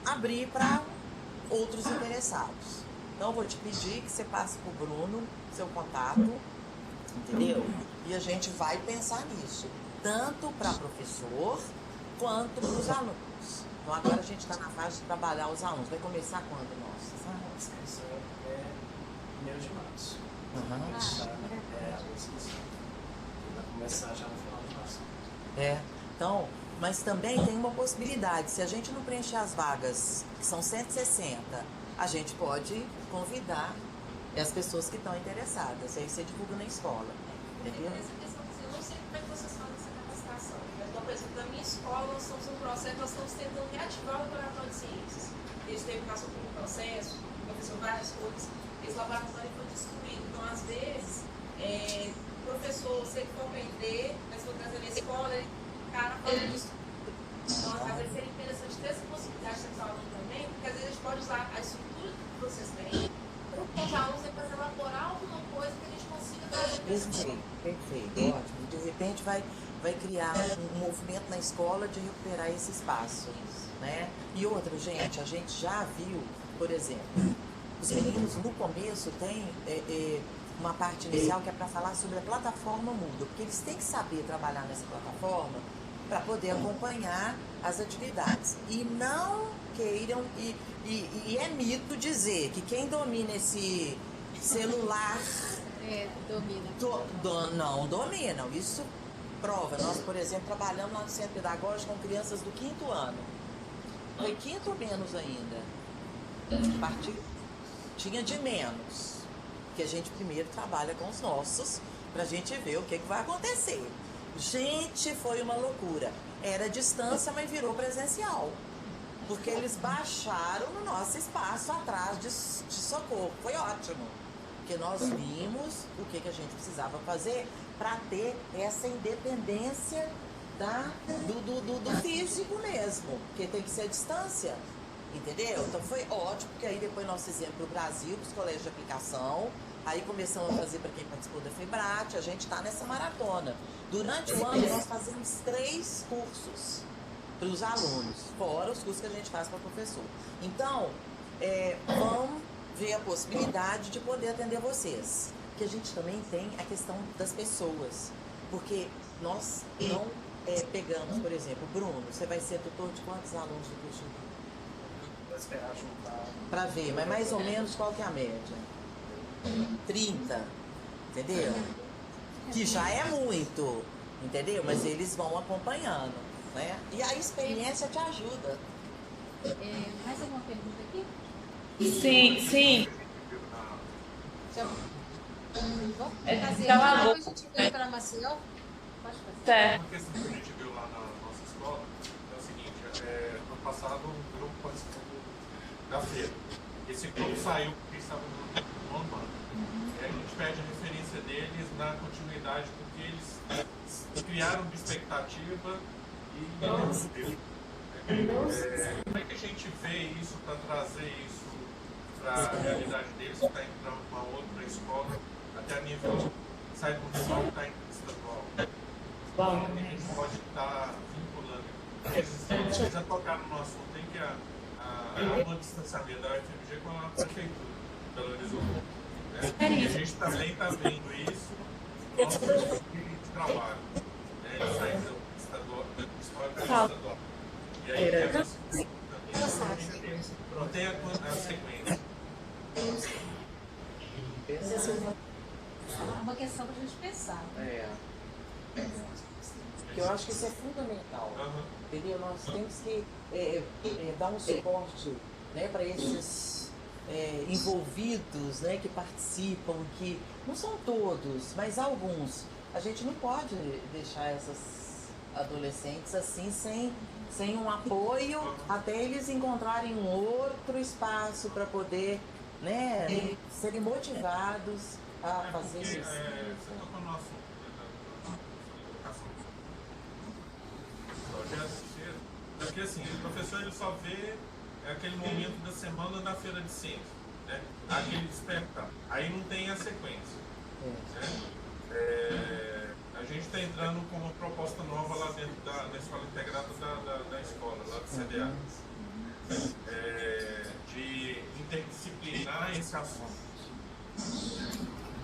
abrir para outros interessados. Então eu vou te pedir que você passe para o Bruno seu contato, entendeu? E a gente vai pensar nisso, tanto para professor quanto para os alunos. Então agora a gente está na fase de trabalhar os alunos. Vai começar quando, nossa? A inscrição é 1º de março. Uhum. A inscrição vai começar já no final de março. Então, mas também tem uma possibilidade. Se a gente não preencher as vagas, que são 160, a gente pode convidar as pessoas que estão interessadas. Aí você divulga na escola. Entendeu? Essa questão, eu não sei como é que vocês fazem essa capacitação. Então, por exemplo, na minha escola, nós estamos no processo, nós estamos tentando reativar o laboratório de ciências. Eles teve passou por um processo, professor várias coisas, esse laboratório foi destruído. Então, às vezes, o professor, você for aprender, mas for trazer na escola, ele cara fala isso. Então, às vezes, seria interessante ter essa possibilidade de ser aluno também, porque às vezes a gente pode usar a estrutura que vocês têm para os alunos depois elaborar alguma coisa que a gente consiga trazer. Perfeito, ótimo. De repente vai criar um movimento na escola de recuperar esse espaço, né? E outra, gente, a gente já viu, por exemplo, os meninos no começo têm uma parte inicial que é para falar sobre a plataforma Moodle, porque eles têm que saber trabalhar nessa plataforma para poder acompanhar as atividades. E não queiram, e é mito dizer que quem domina esse celular... Domina. Não dominam, isso prova. Nós, por exemplo, trabalhamos lá no Centro Pedagógico com crianças do 5º ano. Foi 5º ou menos ainda. Tinha de menos. Que a gente primeiro trabalha com os nossos, pra gente ver o que vai acontecer. Gente, foi uma loucura. Era distância, mas virou presencial. Porque eles baixaram no nosso espaço atrás de socorro. Foi ótimo. Porque nós vimos o que a gente precisava fazer para ter essa independência do físico mesmo. Porque tem que ser a distância. Entendeu? Então foi ótimo, porque aí depois nós fizemos para o Brasil, para os colégios de aplicação, Aí começamos a fazer para quem participou da FEBRAT, a gente está nessa maratona. Durante o ano nós fazemos 3 cursos para os alunos, fora os cursos que a gente faz para o professor. Então, vamos ver a possibilidade de poder atender vocês. Que a gente também tem a questão das pessoas, porque nós não pegamos, por exemplo, Bruno, você vai ser tutor de quantos alunos do curso? Vai esperar juntar. Para ver, mas mais ou menos qual que é a média? 30, entendeu? Que já é muito, entendeu? Mas eles vão acompanhando, né? E a experiência te ajuda. Mais alguma pergunta aqui? Sim. Fazer. Da Lagoa. Depois a gente vem para Maceió. Pode fazer. Certo. Uma questão que a gente viu lá na nossa escola é o seguinte, no passado um grupo participou da feira. Esse grupo saiu porque estava no ano. A gente pede a referência deles na continuidade, porque eles criaram uma expectativa e não deu. Como é que a gente vê isso para trazer isso para a realidade deles, que está indo para uma outra escola, até a nível sai municipal, está indo estadual? Como a gente pode estar vinculando? Vocês já tocaram no assunto em que há um distanciamento da UFMG com a prefeitura de Belo Horizonte. E a gente também está vendo isso no nosso de trabalho. Ele sai do estadual, estadual. E aí temos não tem a sequência. Uma questão para a gente pensar. Que eu acho que isso é fundamental, entendeu? Nós temos que dar um suporte, né, para esses envolvidos, né, que participam, que não são todos, mas alguns. A gente não pode deixar essas adolescentes assim sem um apoio até eles encontrarem um outro espaço para poder, né, serem motivados a fazer isso. Você tocou no assunto da educação. Porque assim, o professor ele só vê aquele momento da semana da feira de ciências, né? Aquele despertar. Aí não tem a sequência. Né? A gente está entrando com uma proposta nova lá dentro da escola integrada da escola, lá do CDA. De interdisciplinar esse assunto.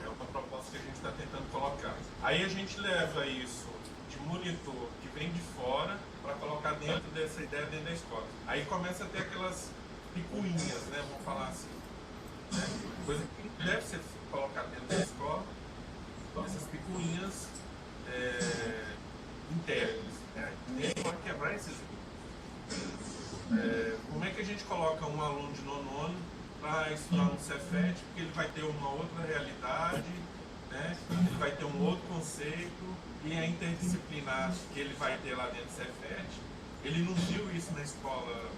É uma proposta que a gente está tentando colocar. Aí a gente leva isso de monitor que vem de fora para colocar dentro dessa ideia dentro da escola. Aí começa a ter aquelas picuinhas, né? Vamos falar assim. Né? Coisa que deve ser colocada dentro da escola, essas picuinhas internas. Né? E aí pode quebrar esses como é que a gente coloca um aluno de nono ano para estudar no Cefet, porque ele vai ter uma outra realidade, né? Ele vai ter um outro conceito, e a interdisciplinar que ele vai ter lá dentro do Cefet, ele não viu isso na escola.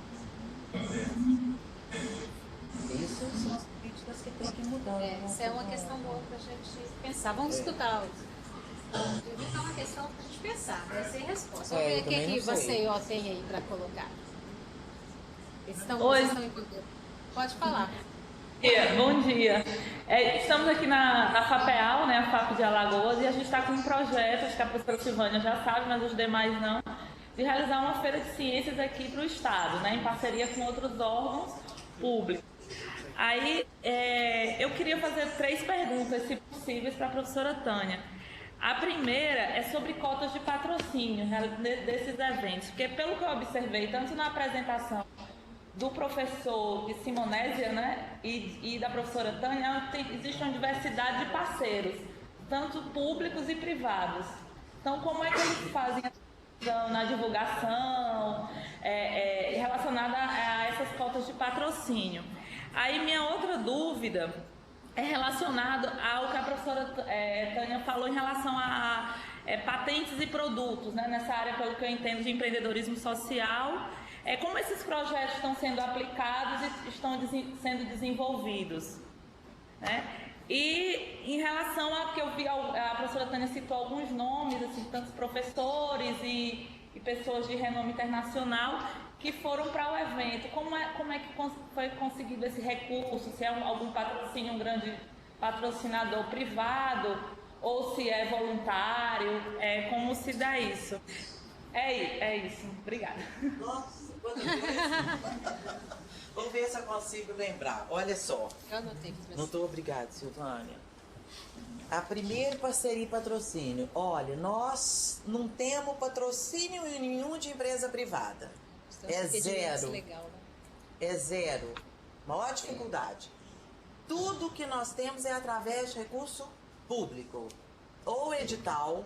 Isso são as políticas que tem que mudar. Essa é uma questão boa para a gente pensar. Vamos escutar. Eu vi que é uma questão para a gente pensar, né? Sem resposta. Vamos ver o que você tem aí para colocar. Vocês estão entendendo? Pode falar. Bom dia. Estamos aqui na FAPEAL, né, a FAP de Alagoas, e a gente está com um projeto, acho que a professora Silvânia já sabe, mas os demais não, de realizar uma feira de ciências aqui para o Estado, né, em parceria com outros órgãos públicos. Aí, eu queria fazer 3 perguntas, se possíveis, para a professora Tânia. A primeira é sobre cotas de patrocínio desses eventos, porque pelo que eu observei, tanto na apresentação do professor de Simonésia, né, e da professora Tânia, existe uma diversidade de parceiros, tanto públicos e privados. Então, como é que eles fazem na divulgação relacionada a essas cotas de patrocínio? Aí, minha outra dúvida é relacionada ao que a professora Tânia falou em relação a patentes e produtos, né, nessa área, pelo que eu entendo, de empreendedorismo social. Como esses projetos estão sendo aplicados e estão sendo desenvolvidos, né? E em relação a que eu vi, a professora Tânia citou alguns nomes, assim, tantos professores e pessoas de renome internacional que foram para o evento. Como é que foi conseguido esse recurso? Se é algum patrocínio, um grande patrocinador privado ou se é voluntário, como se dá isso. É isso. Obrigada. Nossa, quando eu vi isso. Vamos ver se eu consigo lembrar. Olha só. Eu anotei aqui. Não estou obrigada, Silvânia. A primeira parceria e patrocínio. Olha, nós não temos patrocínio nenhum de empresa privada. É zero. Legal, né? É zero. Maior dificuldade. Tudo que nós temos é através de recurso público. Ou edital.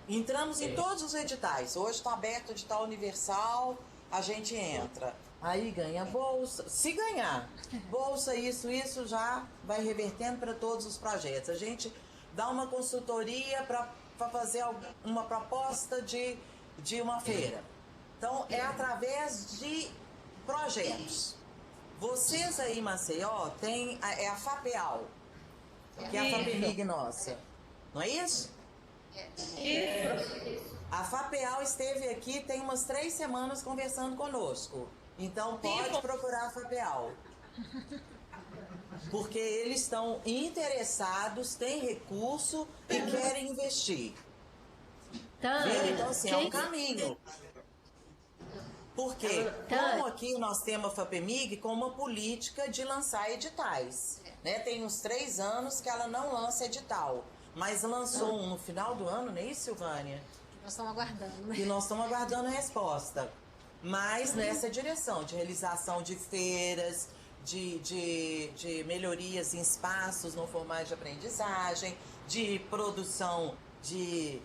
Entramos em todos os editais. Hoje está aberto o edital universal, a gente entra. Aí ganha bolsa. Se ganhar bolsa, isso já vai revertendo para todos os projetos. A gente dá uma consultoria para fazer uma proposta de uma feira. Então, é através de projetos. Vocês aí em Maceió tem a FAPEAL, que é a FAPEMIG nossa. Não é isso? Isso. A FAPEAL esteve aqui tem umas 3 semanas conversando conosco. Então pode procurar a FAPEAL. Porque eles estão interessados, têm recurso e querem investir. Então, assim, é um caminho. Porque, como aqui nós temos a FAPEMIG com uma política de lançar editais. Né? Tem uns 3 anos que ela não lança edital. Mas lançou um no final do ano, não é isso, Silvânia? Nós estamos aguardando, né? E nós estamos aguardando a resposta. Mas nessa direção de realização de feiras, de melhorias em espaços no formato de aprendizagem, de produção de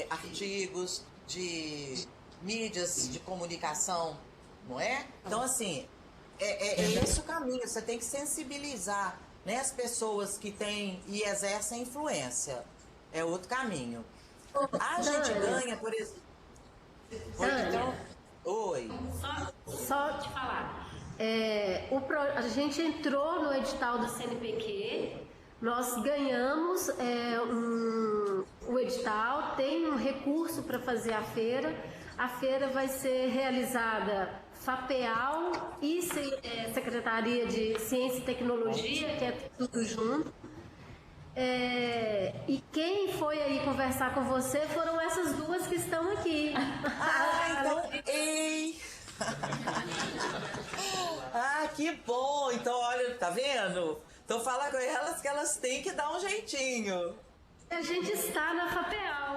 artigos, de mídias de comunicação, não é? Então, assim, é esse o caminho. Você tem que sensibilizar, né, as pessoas que têm e exercem influência. É outro caminho. A gente ganha, por exemplo... Oi. Só te falar. A gente entrou no edital do CNPq, nós ganhamos o edital, tem um recurso para fazer a feira. A feira vai ser realizada FAPEAL e Secretaria de Ciência e Tecnologia, que é tudo junto. E quem foi aí conversar com você foram essas duas que estão aqui. Ei! Que bom! Então, olha, tá vendo? Então fala com elas que elas têm que dar um jeitinho. A gente está na FAPEAL.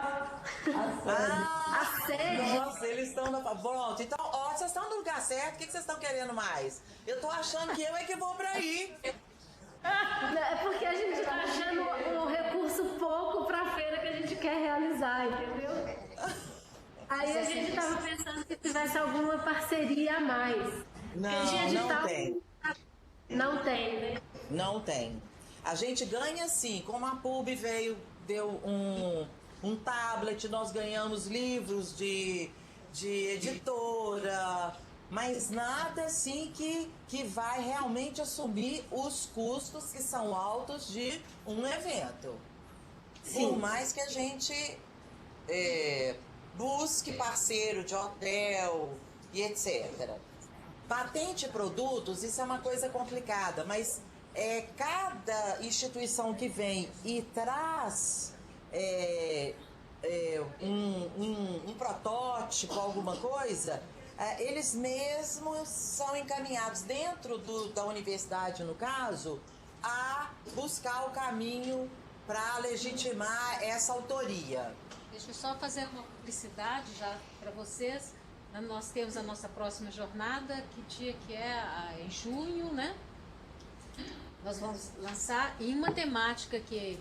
A sede. Nossa, eles estão na FAPEAL. Pronto, então, ó, vocês estão no lugar certo, o que vocês estão querendo mais? Eu tô achando que eu é que vou pra aí. É porque a gente tá achando um recurso pouco pra feira que a gente quer realizar, entendeu? Aí a gente tava pensando se tivesse alguma parceria a mais. Não tem. Não tem, né? Não tem. A gente ganha sim, como a PUB deu um tablet, nós ganhamos livros de editora, mas nada assim que vai realmente assumir os custos que são altos de um evento. Sim. Por mais que a gente busque parceiro de hotel e etc. Patente produtos, isso é uma coisa complicada, mas cada instituição que vem e traz um protótipo, alguma coisa, eles mesmos são encaminhados dentro da universidade, no caso, a buscar o caminho para legitimar essa autoria. Deixa eu só fazer uma publicidade já para vocês. Nós temos a nossa próxima jornada, que dia que é? Em junho, né? Nós vamos lançar, e uma temática que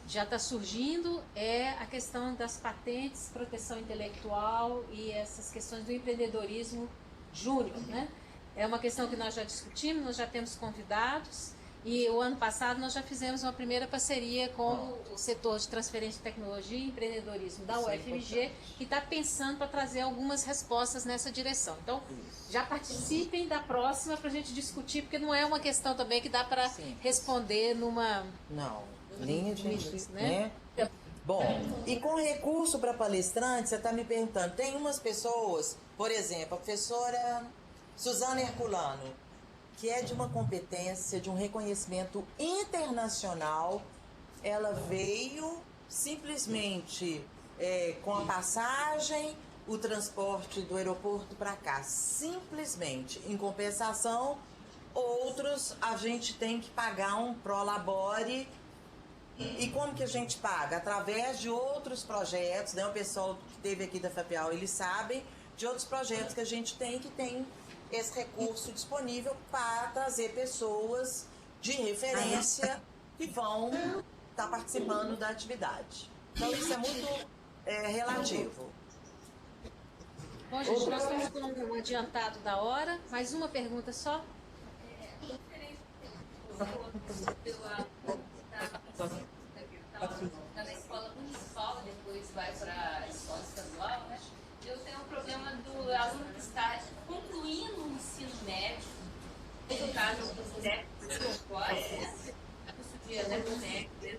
já está surgindo é a questão das patentes, proteção intelectual e essas questões do empreendedorismo júnior, né? É uma questão que nós já discutimos, nós já temos convidados, e o ano passado nós já fizemos uma primeira parceria com o setor de transferência de tecnologia e empreendedorismo da UFMG, que está pensando para trazer algumas respostas nessa direção. Então, já participem da próxima para a gente discutir, porque não é uma questão também que dá para responder numa... Não, linha de né? Bom, e com recurso para palestrante, você está me perguntando, tem umas pessoas, por exemplo, a professora Suzana Herculano, que é de uma competência, de um reconhecimento internacional. Ela veio simplesmente com a passagem, o transporte do aeroporto para cá, simplesmente. Em compensação, outros a gente tem que pagar um prolabore. E como que a gente paga? Através de outros projetos, né? O pessoal que esteve aqui da FAPEAL, eles sabem de outros projetos que a gente tem, que tem esse recurso disponível para trazer pessoas de referência que vão estar participando da atividade. Então isso é muito relativo. Bom, gente, nós estamos com um adiantado da hora. Mais uma pergunta só. Está na escola municipal, depois vai para a escola estadual, né? Eu tenho um problema do aluno que está concluindo o ensino médio, no caso, o técnico fora, curso de técnico,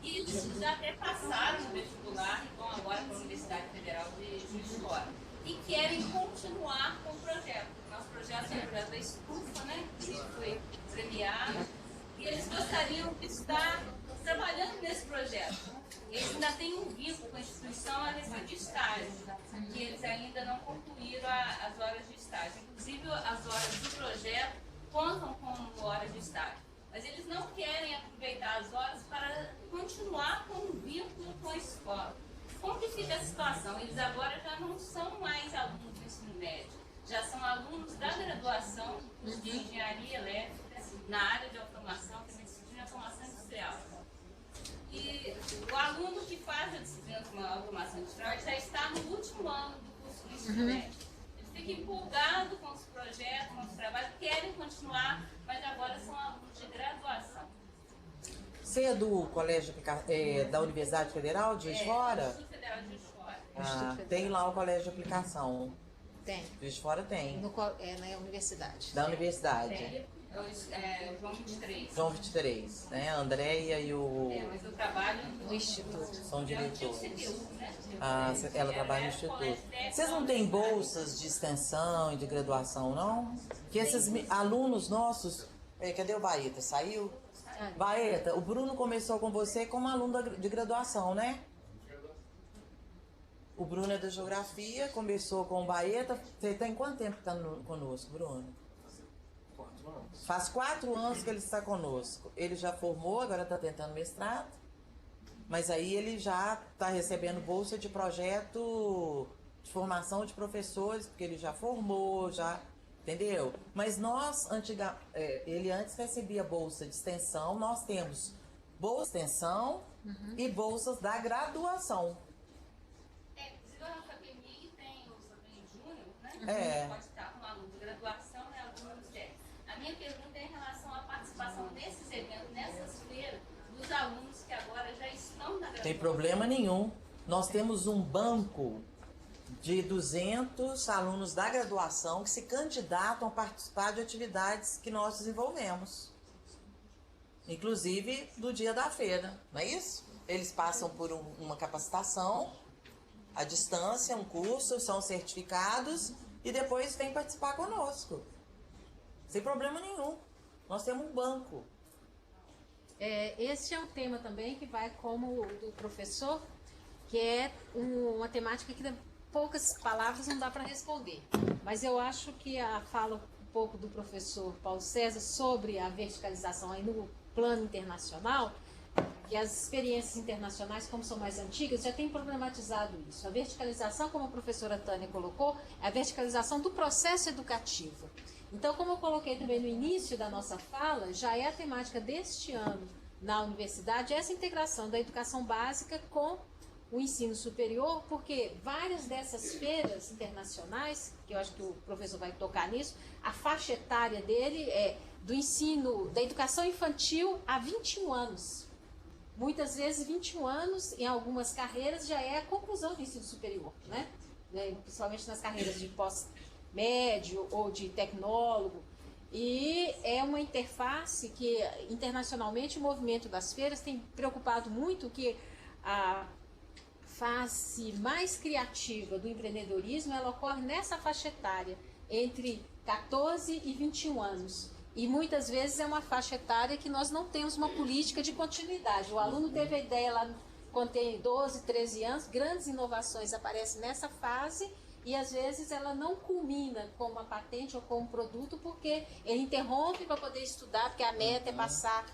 e eles já até passaram no vestibular e vão agora para a Universidade Federal de Juiz de Fora. E querem continuar com o projeto. Nosso projeto é o projeto da Estufa, né? Que foi premiado. E eles gostariam de estar trabalhando nesse projeto. Eles ainda têm um vínculo com a instituição a respeito de estágio, que eles ainda não concluíram as horas de estágio. Inclusive, as horas do projeto contam como horas de estágio. Mas eles não querem aproveitar as horas para continuar com um vínculo com a escola. Como que fica a situação? Eles agora já não são mais alunos do ensino médio, já são alunos da graduação de engenharia elétrica, na área de automação, que é uma disciplina de automação industrial. E o aluno que faz a disciplina de automação industrial já está no último ano do curso do ensino médio. Eles ficam empolgados com os projetos, com os trabalhos, querem continuar, mas agora são alunos de graduação. Você é do colégio da Universidade Federal de Juiz de Fora? Instituto Federal de Juiz de Fora. Tem lá o colégio de aplicação. Tem. Juiz de Fora tem. Na universidade. Da universidade. Tem. João 23. João 23, né? A Andréia e o... Mas eu trabalho no Instituto. São diretores. né? Ela trabalha no Instituto. Vocês não têm bolsas de extensão e de graduação, não? Que esses alunos nossos... Cadê o Baeta? Saiu? Baeta, o Bruno começou com você como aluno de graduação, né? O Bruno é da Geografia, começou com o Baeta. Você tem quanto tempo que está conosco, Bruno? 4 anos. Faz 4 anos que ele está conosco. Ele já formou, agora está tentando mestrado. Mas aí ele já está recebendo bolsa de projeto de formação de professores, porque ele já formou, já... Entendeu? Mas nós, ele antes recebia bolsa de extensão, nós temos bolsa de extensão e bolsas da graduação. Inclusive a nossa academia tem os alunos júnior, né? Pode estar com aluno de graduação e alunos técnicos. A minha pergunta é em relação à participação nesses eventos, nessas feiras, dos alunos que agora já estão na graduação. Tem problema nenhum. Nós temos um banco de 200 alunos da graduação que se candidatam a participar de atividades que nós desenvolvemos. Inclusive do dia da feira, não é isso? Eles passam por uma capacitação à distância, um curso, são certificados e depois vêm participar conosco. Sem problema nenhum. Nós temos um banco. Esse é um tema também que vai como o do professor, que é uma temática que poucas palavras não dá para responder. Mas eu acho que a fala um pouco do professor Paulo César sobre a verticalização aí no plano internacional, que as experiências internacionais, como são mais antigas, já têm problematizado isso. A verticalização, como a professora Tânia colocou, é a verticalização do processo educativo. Então, como eu coloquei também no início da nossa fala, já é a temática deste ano na universidade, essa integração da educação básica com o ensino superior, porque várias dessas feiras internacionais, que eu acho que o professor vai tocar nisso, a faixa etária dele é do ensino, da educação infantil a 21 anos. Muitas vezes 21 anos, em algumas carreiras, já é a conclusão do ensino superior, né? Principalmente nas carreiras de pós-médio ou de tecnólogo. E é uma interface que, internacionalmente, o movimento das feiras tem preocupado muito que a face mais criativa do empreendedorismo, ela ocorre nessa faixa etária, entre 14 e 21 anos. E muitas vezes é uma faixa etária que nós não temos uma política de continuidade. O aluno teve a ideia lá quando tem 12, 13 anos, grandes inovações aparecem nessa fase e às vezes ela não culmina com uma patente ou com um produto porque ele interrompe para poder estudar, porque a meta é passar,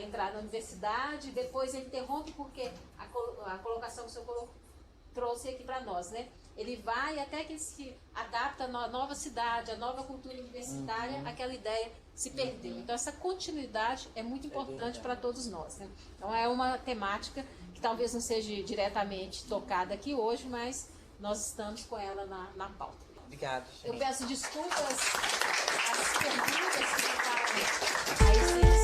entrar na universidade, depois ele interrompe porque a colocação que o senhor trouxe aqui para nós, né? Ele vai até que ele se adapta à nova cidade, à nova cultura universitária, aquela ideia se perdeu. Então essa continuidade é muito importante para todos nós, né? Então é uma temática que talvez não seja diretamente tocada aqui hoje, mas nós estamos com ela na pauta. Obrigada, gente. Eu peço desculpas às perguntas que ficaram a essência